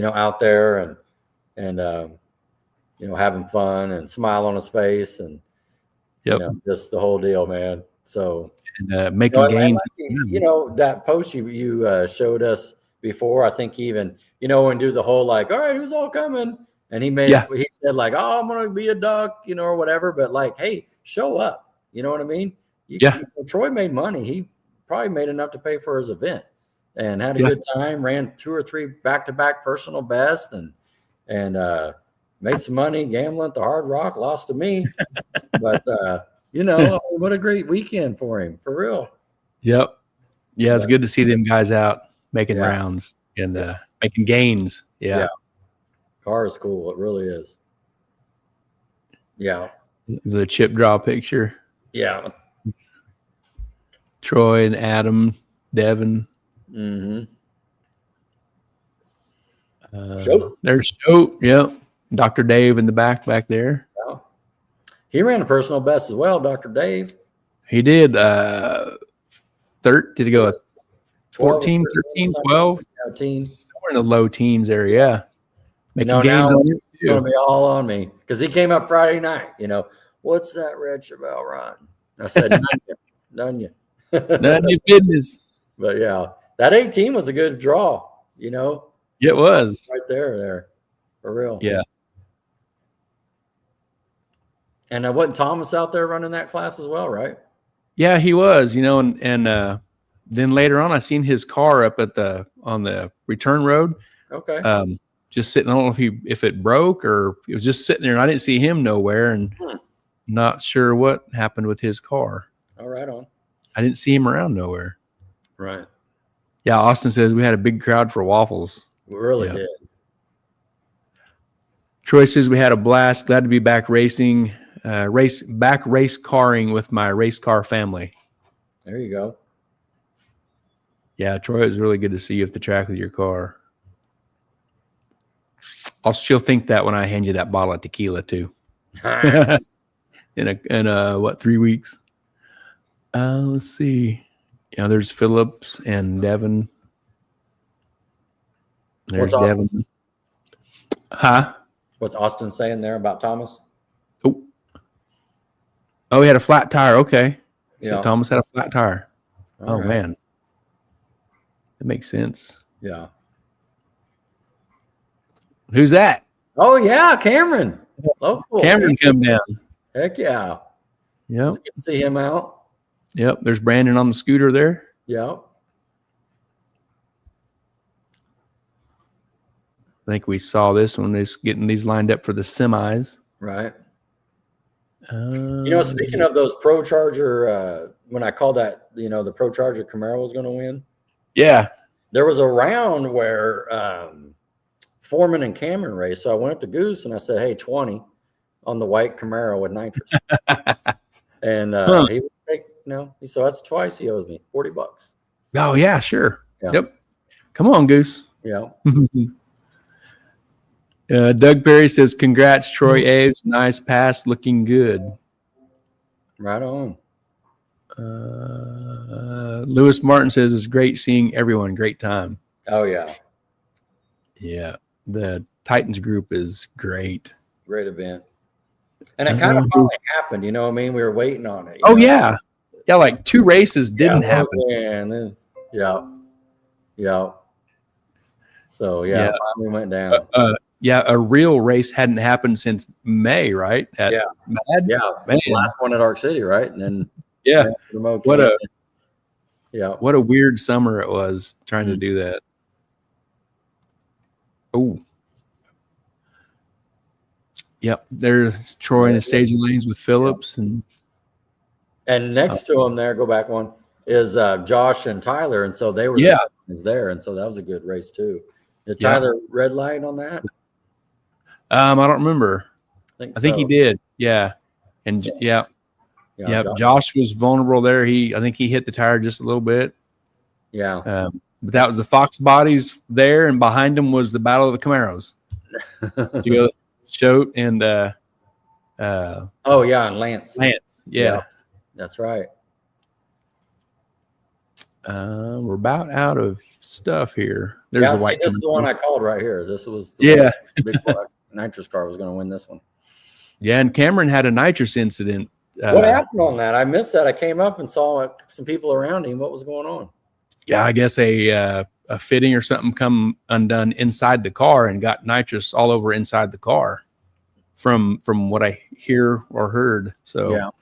out there and having fun and smile on his face and just the whole deal, man. So making gains. That post you showed us before, I think even, and do the whole like, all right, who's all coming? And he said like, oh, I'm going to be a duck, or whatever. But like, hey, show up. You know what I mean? Troy made money. He probably made enough to pay for his event and had a good time, ran 2 or 3 back-to-back personal best and made some money gambling at the Hard Rock, lost to me. But, what a great weekend for him, for real. Yep. Yeah, it's good to see them guys out making rounds and making gains. Yeah. Car is cool. It really is. Yeah. The chip draw picture. Yeah. Troy and Adam, Devin. Mm-hmm. There's Shote. Yep. Dr. Dave in the back there. Yeah. He ran a personal best as well, Dr. Dave. He did. Did he go 14, 13, 12? Teens. Somewhere in the low teens area. Making gains on you. It's going to be all on me because he came up Friday night. What's that Red Chevelle run? I said, none you. None of your business. But yeah, that 18 was a good draw, Yeah, it was. Right there. For real. Yeah. And wasn't Thomas out there running that class as well, right? Yeah, he was, and then later on I seen his car up on the return road. Okay. Just sitting. I don't know if it broke or it was just sitting there and I didn't see him nowhere and not sure what happened with his car. All right on. I didn't see him around nowhere. Right. Yeah, Austin says we had a big crowd for waffles. We really did. Troy says we had a blast. Glad to be back racing, race carring with my race car family. There you go. Yeah, Troy, it was really good to see you at the track with your car. She'll think that when I hand you that bottle of tequila too. in 3 weeks? Let's see. There's Phillips and Devin. There's Devin. Huh? What's Austin saying there about Thomas? Oh, he had a flat tire. Okay. So Yeah. Thomas had a flat tire. All right. Man. That makes sense. Yeah. Who's that? Oh yeah, Cameron. Local. Cameron come down. Heck yeah. Yep. It's good to see him out. Yep. There's Brandon on the scooter there. Yeah. I think we saw this one. Is getting these lined up for the semis. Right. Speaking of those Pro Charger, when I called that, the Pro Charger Camaro was going to win. Yeah. There was a round where Foreman and Cameron raced. So I went up to Goose and I said, hey, 20 on the white Camaro with nitrous. And he would take, so that's twice he owes me $40. Oh, yeah, sure. Yeah. Yep. Come on, Goose. Yeah. Doug Perry says, congrats, Troy Aves. Nice pass. Looking good. Right on. Lewis Martin says it's great seeing everyone. Great time. Oh yeah, Yeah, the Titans group is great. great event, and it kind of finally happened. You know what I mean? We were waiting on it. Oh yeah, like 2 races didn't happen. And then, yeah. So yeah, finally went down. A real race hadn't happened since May, right? Mad? Man. The last one at Arc City, right? And then what a weird summer it was trying to do that. Oh, yep. There's Troy in the staging lanes with Phillips and next to him there. Go back one is Josh and Tyler, and so they were is there, and so that was a good race too. Did Tyler red light on that? I don't remember. I think he did. Yeah. And Josh was vulnerable there. I think he hit the tire just a little bit. Yeah. But that was the Fox bodies there, and behind him was the Battle of the Camaros. Choate and and Lance. Yeah. That's right. We're about out of stuff here. There's a white. This is the one I called right here. This was the big nitrous car was going to win this one. Yeah, and Cameron had a nitrous incident. What happened on that? I missed that. I came up and saw some people around him. What was going on? Yeah, I guess a fitting or something come undone inside the car and got nitrous all over inside the car. From what I hear or heard, so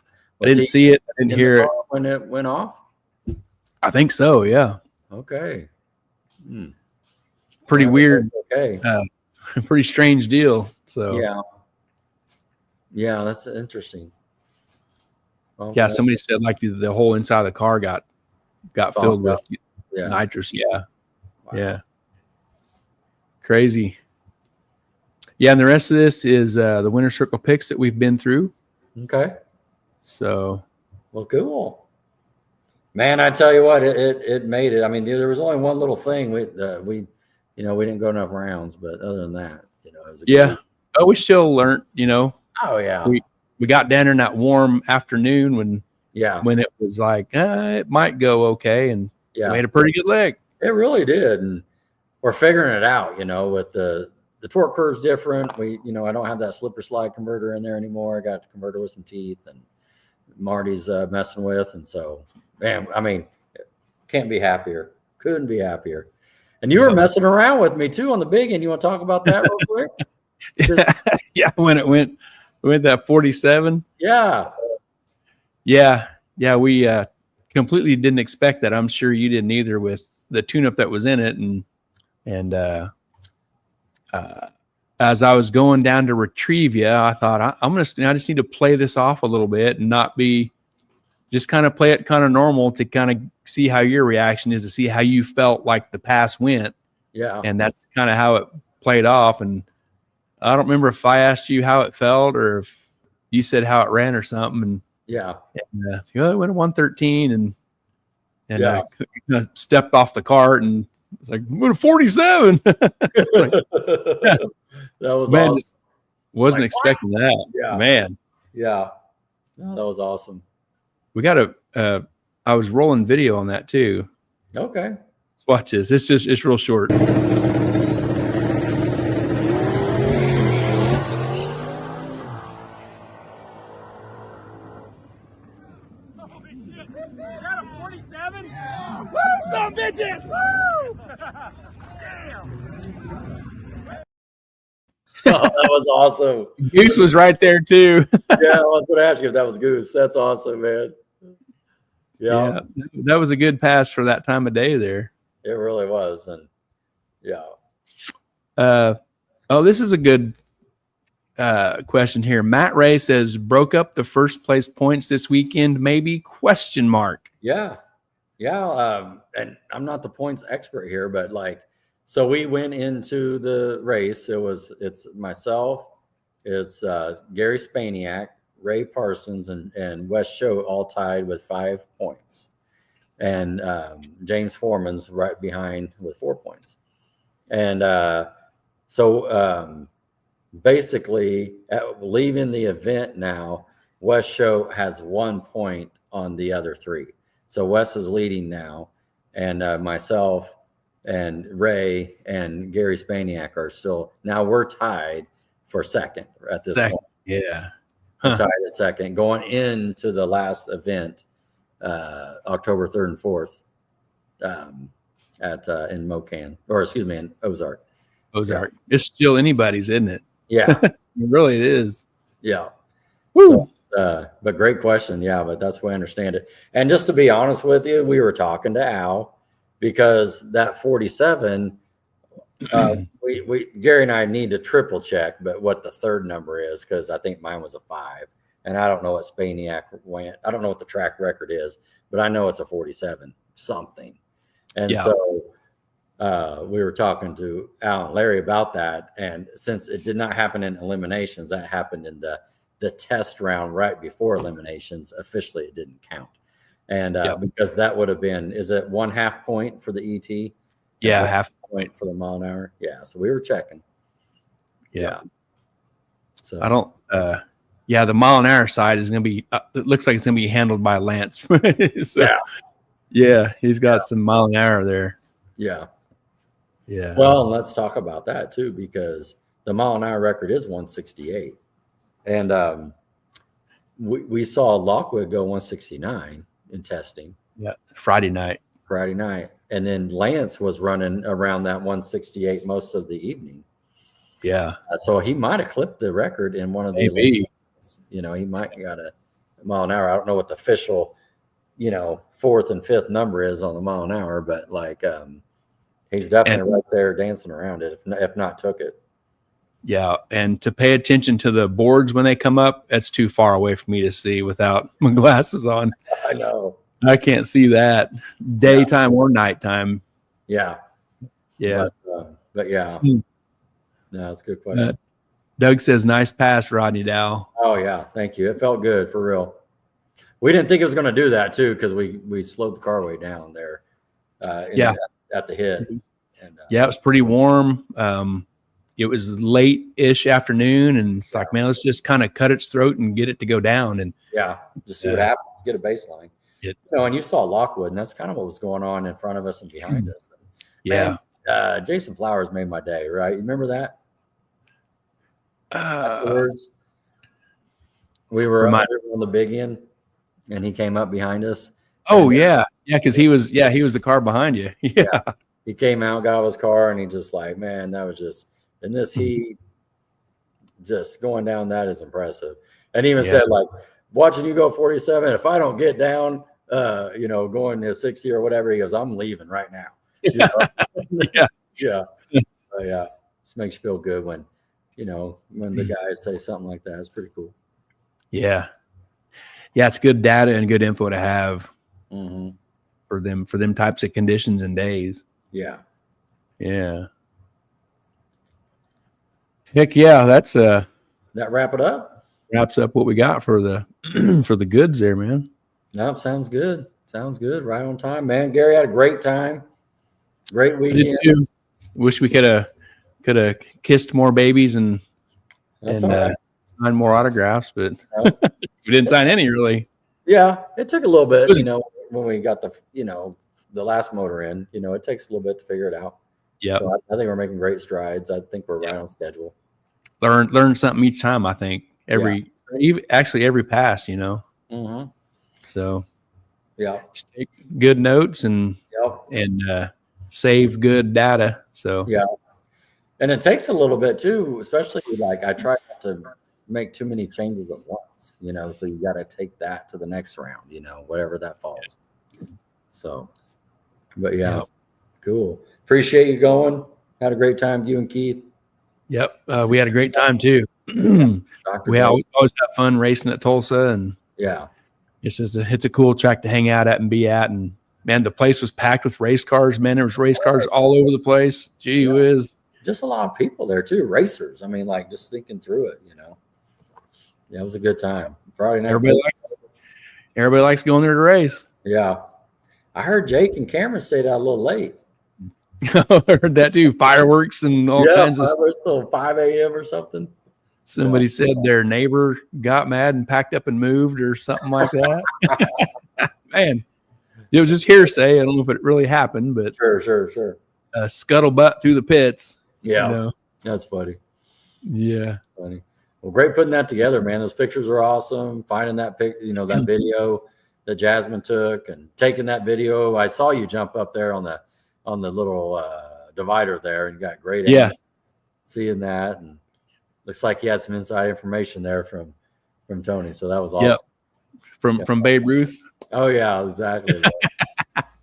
I didn't see it. I didn't hear it when it went off. I think so. Yeah. Okay. Pretty weird. Okay. Pretty strange deal. So yeah, that's interesting. Okay. Yeah, somebody said like the whole inside of the car got filled with nitrous. Yeah. Wow. Yeah. Crazy. Yeah, and the rest of this is the winner circle picks that we've been through. Okay. So, well, cool. Man, I tell you what, it made it. I mean, there was only one little thing we didn't go enough rounds, but other than that, it was but we still learned, Oh yeah. We got down in that warm afternoon when it was like it might go okay, and made a pretty good leg. It really did, and we're figuring it out. With the torque curve's different. I don't have that slipper slide converter in there anymore. I got the converter with some teeth, and Marty's messing with, and so man, I mean, can't be happier. Couldn't be happier. And you were messing around with me too on the big end. You want to talk about that real quick? Yeah, when it went that 47. Yeah. We completely didn't expect that. I'm sure you didn't either with the tune-up that was in it, and as I was going down to retrieve you, I thought I just need to play this off a little bit and not be just kind of play it kind of normal to kind of see how your reaction is, to see how you felt like the pass went. Yeah. And that's kind of how it played off. And I don't remember if I asked you how it felt or if you said how it ran or something. And it went 113 and I kind of stepped off the cart and it's like, I'm going to 47. That was awesome. Just wasn't expecting that. Yeah. Man. Yeah. No, that was awesome. We got I was rolling video on that too. Okay. Let's watch this. It's real short. Bitches! Woo! Damn! Oh, that was awesome. Goose was right there too. I was going to ask you if that was Goose. That's awesome, man. Yeah, that was a good pass for that time of day there. It really was, and this is a good question here. Matt Ray says, broke up the first place points this weekend, maybe ? And I'm not the points expert here, but so we went into the race. It's myself, it's Gary Spaniak, Ray Parsons, and Wes Choate all tied with 5 points, and James Foreman's right behind with 4 points. And basically, leaving the event now, Wes Choate has 1 point on the other 3. So Wes is leading now, and myself and Ray and Gary Spaniak are still. Now we're tied for second at this point. Yeah. We're tied at second, going into the last event, October 3rd and 4th, in Mocan, or excuse me, in Ozark. Ozark. Yeah. It's still anybody's, isn't it? Yeah. Really, it is. Yeah. Woo. So, but great question. Yeah, but that's the way I understand it. And just to be honest with you, we were talking to Al because that 47, we Gary and I need to triple check, but what the third number is, because I think mine was a 5. And I don't know what Spaniak went. I don't know what the track record is, but I know it's a 47 something. And so we were talking to Al and Larry about that. And since it did not happen in eliminations, that happened in the test round right before eliminations. Officially, it didn't count. And because that would have been, is it 1/2 point for the ET? Yeah, half point for the mile an hour. Yeah. So we were checking. Yeah. So I don't, the mile an hour side is going to be, it looks like it's going to be handled by Lance. So, yeah, he's got some mile an hour there. Yeah. Yeah. Well, let's talk about that too, because the mile an hour record is 168. And we saw Lockwood go 169 in testing. Yeah. Friday night. And then Lance was running around that 168 most of the evening. Yeah. So he might have clipped the record in one of the, he might have got a mile an hour. I don't know what the official, 4th and 5th number is on the mile an hour, but he's definitely right there dancing around it, if not took it. Yeah, and to pay attention to the boards when they come up, that's too far away for me to see without my glasses on. I know. I can't see that daytime or nighttime. Yeah. Yeah. But yeah. No, it's a good question. Doug says, nice pass, Rodney Dow. Oh, yeah. Thank you. It felt good, for real. We didn't think it was going to do that, too, because we slowed the car way down there at the hit. And, it was pretty warm. It was late-ish afternoon, and it's like, man, let's just kind of cut its throat and get it to go down. And just see what happens. Get a baseline. And you saw Lockwood, and that's kind of what was going on in front of us and behind us. Yeah. Man, Jason Flowers made my day, right? You remember that? Afterwards, we were on the big end, and he came up behind us. Oh, yeah. Yeah, because he was the car behind you. Yeah. He came out, got out of his car, and he just like, man, that was just – in this heat, just going down that is impressive. And even said, like, watching you go 47, if I don't get down, going to 60 or whatever, he goes, I'm leaving right now. Yeah. Just makes you feel good when the guys say something like that. It's pretty cool. Yeah. Yeah, it's good data and good info to have for them types of conditions and days. Yeah. Yeah. Heck yeah, that's that wrap it up? Wraps up what we got for the for the goods there, man. No, sounds good. Sounds good. Right on time, man. Gary had a great time. Great weekend. Wish we could have kissed more babies and signed more autographs, but we didn't sign any really. Yeah, it took a little bit, when we got the last motor in. It takes a little bit to figure it out. Yeah, so I think we're making great strides. I think we're right on schedule. Learn something each time. I think every pass. So just take good notes and save good data. So and it takes a little bit too, especially like I try not to make too many changes at once. So you got to take that to the next round. Whatever that falls. So, but cool. Appreciate you going. Had a great time, you and Keith. Yep, we had a great time too. We always have fun racing at Tulsa, and it's a cool track to hang out at and be at. And man, the place was packed with race cars. Man, there was race cars all over the place. Gee whiz, just a lot of people there too, racers. I mean, like just thinking through it, it was a good time. Friday night. Everybody likes going there to race. Yeah, I heard Jake and Cameron stayed out a little late. I heard that too. Fireworks and all kinds of stuff. Till 5 a.m. or something. Somebody said their neighbor got mad and packed up and moved or something like that. Man, it was just hearsay. I don't know if it really happened, but Sure. Scuttlebutt through the pits. Yeah, You know? that's funny. Yeah. Funny. Well, great putting that together, man. Those pictures are awesome. Finding that that video that Jasmine took and taking that video. I saw you jump up there on the little divider there and got great Yeah. aim. Seeing that, and looks like you had some inside information there from Tony. So that was awesome. Yep. From Babe Ruth. Oh yeah, exactly.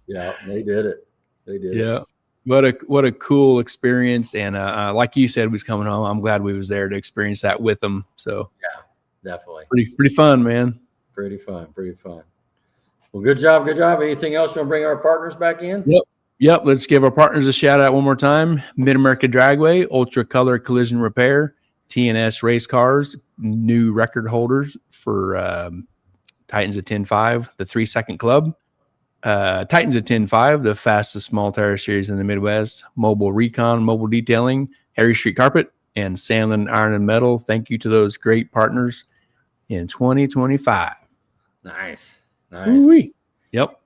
Yeah, they did it. Yeah. What a cool experience. And like you said, we was coming home. I'm glad we was there to experience that with them. So yeah, definitely. Pretty fun, man. Pretty fun. Well, good job. Anything else you want to bring our partners back in? Yep. Let's give our partners a shout out one more time. Mid-America Dragway, Ultra Color Collision Repair, TNS Race Cars, new record holders for Titans of 10.5, the 3-second club. Titans of 10.5, the fastest small tire series in the Midwest. Mobile Recon, Mobile Detailing, Harry Street Carpet, and Sandlin Iron and Metal. Thank you to those great partners in 2025. Nice. Ooh-wee. Yep.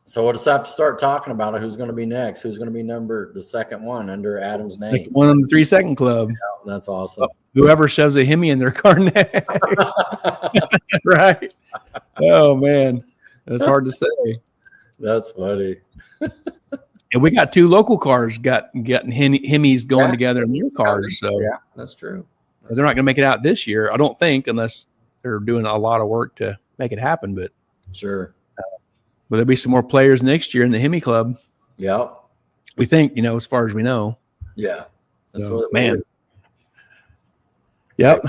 So we'll just have to start talking about it. Who's going to be next? Who's going to be the second one under Adam's name? Second one on the 3-second club. Yeah, that's awesome. Whoever shoves a Hemi in their car next. Right. Oh, man. That's hard to say. That's funny. And we got 2 local cars getting Hemis going together in their cars. So yeah, that's true. They're not going to make it out this year, I don't think, unless they're doing a lot of work to make it happen. But sure. But there'll be some more players next year in the Hemi Club. Yep. We think, as far as we know. Yeah. That's so, man. Yep.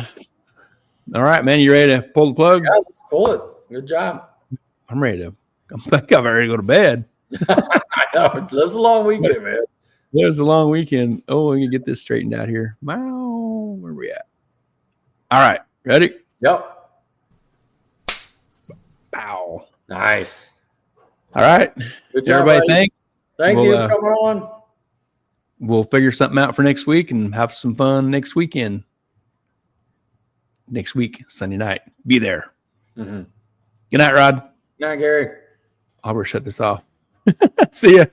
All right, man. You ready to pull the plug? Yeah, let's pull it. Good job. I'm ready to. I'm ready to go to bed. I know. There's a long weekend, man. There's a long weekend. Oh, we can get this straightened out here. Wow. Where are we at? All right. Ready? Yep. Pow. Nice. All right. Good job, everybody. Thank we'll, you for coming on. We'll figure something out for next week and have some fun next weekend. Next week, Sunday night. Be there. Mm-hmm. Good night, Rod. Good night, Gary. I'll shut this off. See ya.